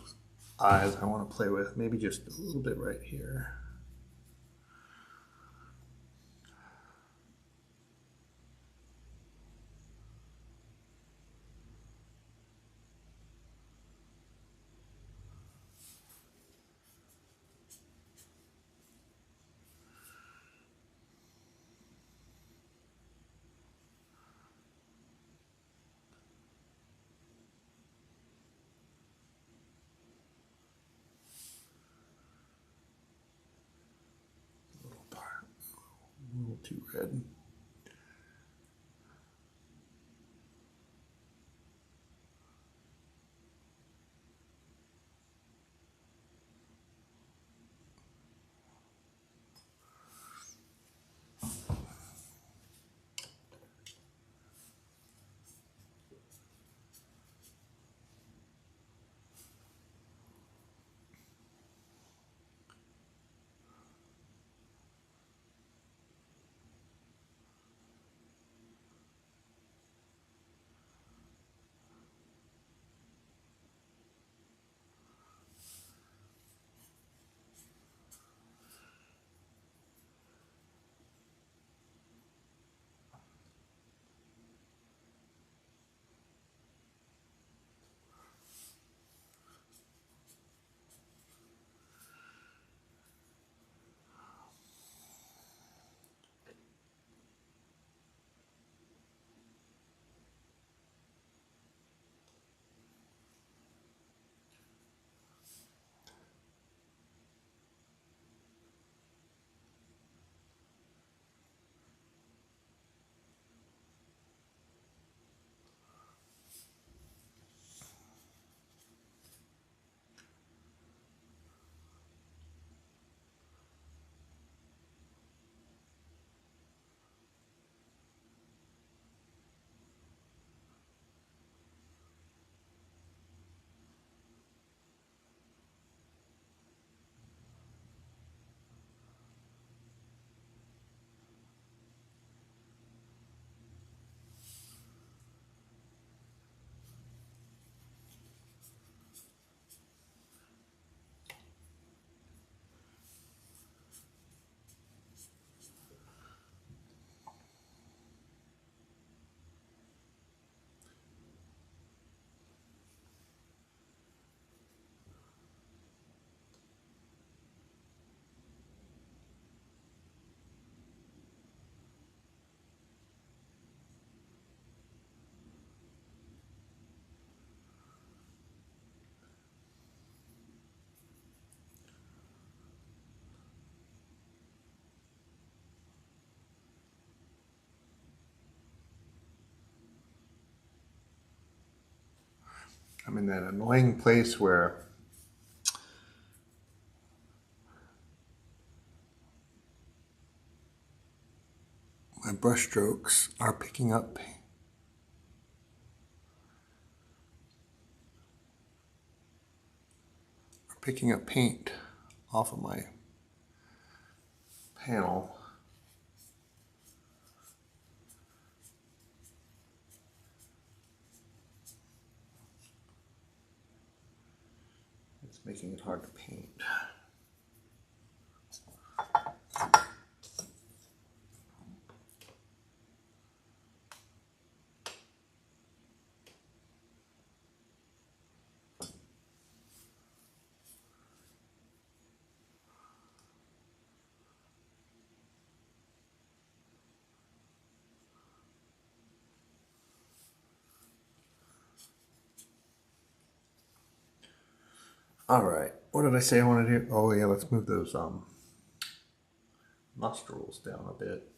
eyes I want to play with. Maybe just a little bit right here. A little part, a little too red. I'm in that annoying place where my brush strokes are picking up paint off of my panel. It's making it hard to paint. All right, what did I say I want to do? Oh yeah, let's move those nostrils down a bit.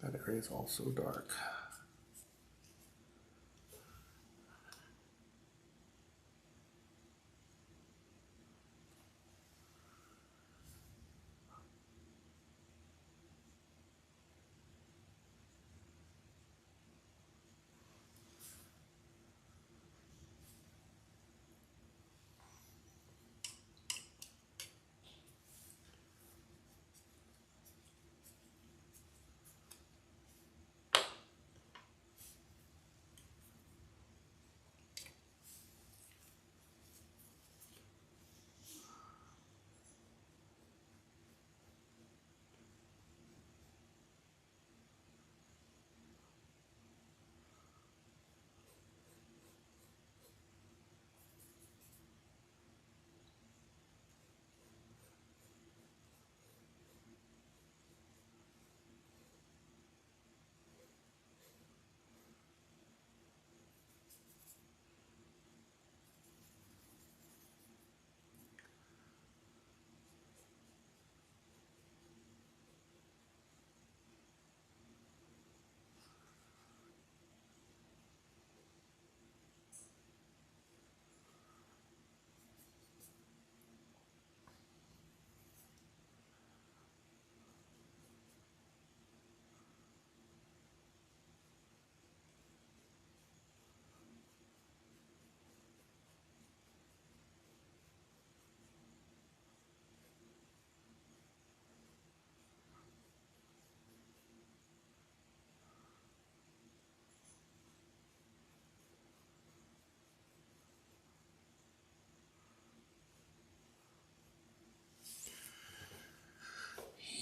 That area is also dark.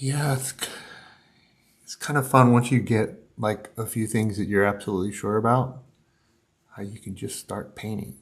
Yeah, it's kind of fun once you get like a few things that you're absolutely sure about, how you can just start painting.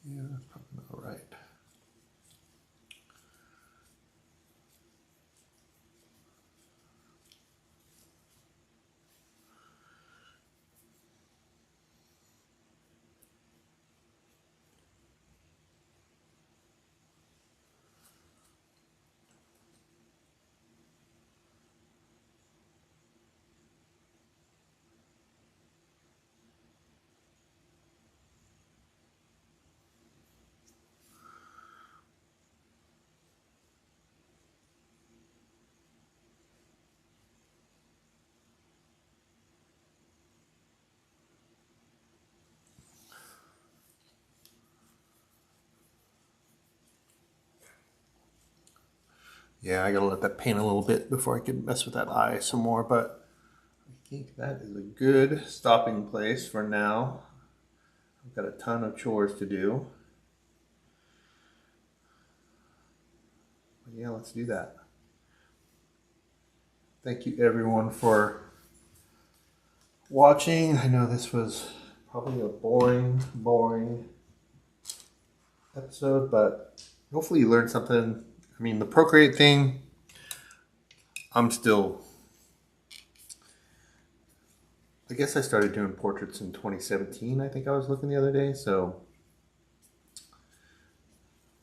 Yeah, that's probably not right. Yeah, I gotta let that paint a little bit before I can mess with that eye some more, but I think that is a good stopping place for now. I've got a ton of chores to do. But yeah, let's do that. Thank you everyone for watching. I know this was probably a boring episode, but hopefully you learned something. I mean, the Procreate thing, I'm still, I guess I started doing portraits in 2017. I think I was looking the other day. So,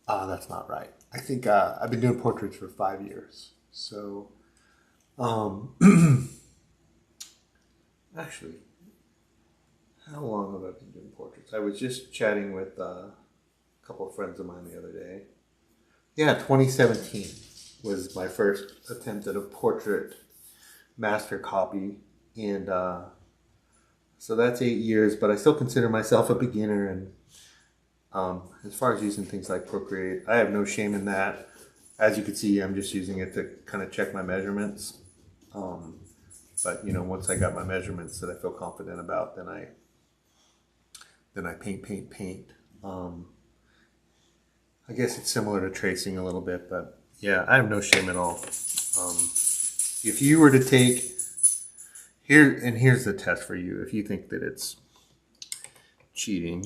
that's not right. I think I've been doing portraits for 5 years. So, um, actually, how long have I been doing portraits? I was just chatting with a couple of friends of mine the other day. Yeah, 2017 was my first attempt at a portrait master copy, and so that's 8 years. But I still consider myself a beginner, and as far as using things like Procreate, I have no shame in that. As you can see, I'm just using it to kind of check my measurements. Um, but once I got my measurements that I feel confident about, then I paint. Um, I guess it's similar to tracing a little bit, but yeah, I have no shame at all. Um, if you were to take here, and here's the test for you, if you think that it's cheating,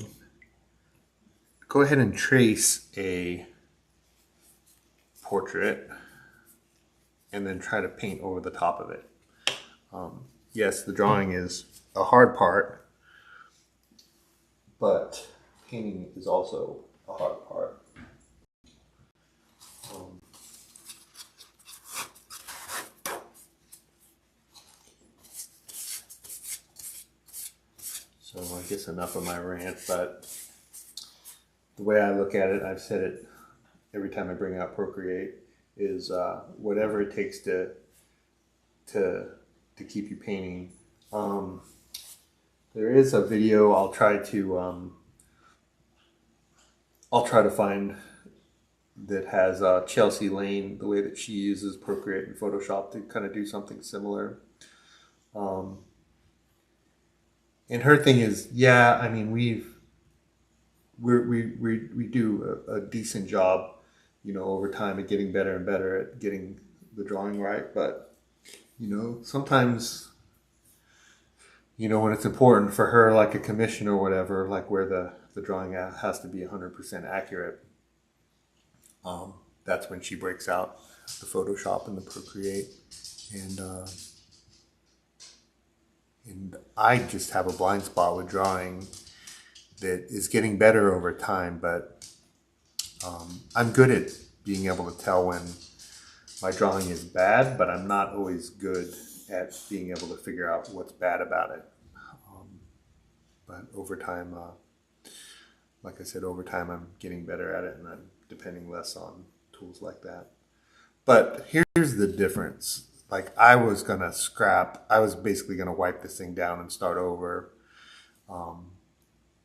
go ahead and trace a portrait and then try to paint over the top of it. Yes, the drawing is a hard part, but painting is also a hard part. Um, so I guess enough of my rant, but the way I look at it, I've said it every time I bring out Procreate, is whatever it takes to keep you painting. Um, there is a video I'll try to find that has Chelsea Lane, the way that she uses Procreate and Photoshop to kind of do something similar. Um, and her thing is, yeah, I mean, we do a decent job, over time at getting better and better at getting the drawing right. But sometimes, when it's important for her, like a commission or whatever, like where the drawing has to be 100% accurate, that's when she breaks out the Photoshop and the Procreate. And I just have a blind spot with drawing that is getting better over time, but I'm good at being able to tell when my drawing is bad, but I'm not always good at being able to figure out what's bad about it. But over time, like I said, over time I'm getting better at it, and I'm depending less on tools like that. But here's the difference. Like I was gonna scrap. I was basically gonna wipe this thing down and start over,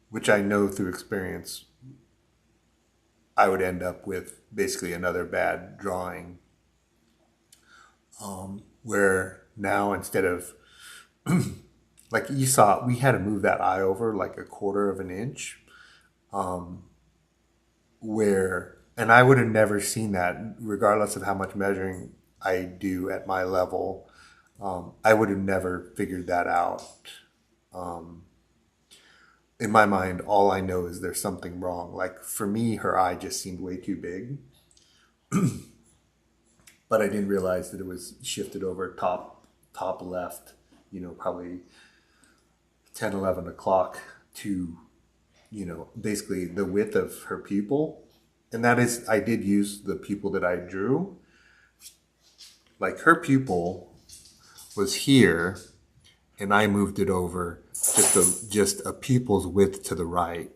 which I know through experience I would end up with basically another bad drawing. Where now instead of like you saw, we had to move that eye over like a quarter of an inch. Where and I would have never seen that, regardless of how much measuring I do at my level. I would have never figured that out. In my mind, all I know is there's something wrong. Like for me, her eye just seemed way too big, but I didn't realize that it was shifted over top left. Probably 10, 11 o'clock to basically the width of her pupil. And that is, I did use the pupil that I drew. Like her pupil was here, and I moved it over just a pupil's width to the right.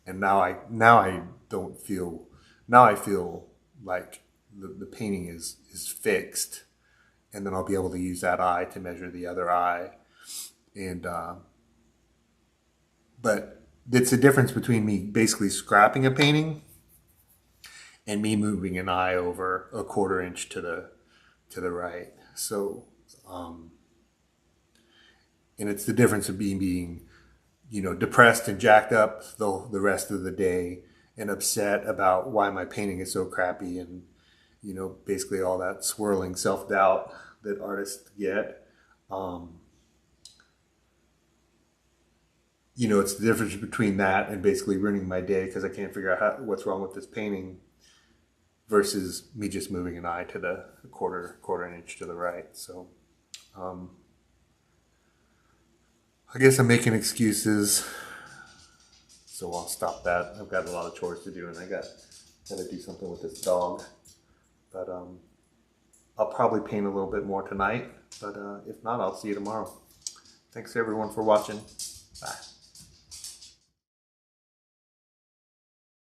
And now I don't feel, now I feel like the painting is fixed, and then I'll be able to use that eye to measure the other eye. And but it's a difference between me basically scrapping a painting and me moving an eye over a quarter inch to the right. So, and it's the difference of being depressed and jacked up the rest of the day and upset about why my painting is so crappy, and basically all that swirling self doubt that artists get. It's the difference between that and basically ruining my day because I can't figure out what's wrong with this painting, versus me just moving an eye to the quarter an inch to the right. So I guess I'm making excuses, so I'll stop that. I've got a lot of chores to do, and I got to do something with this dog. But I'll probably paint a little bit more tonight, but if not, I'll see you tomorrow. Thanks everyone for watching. Bye.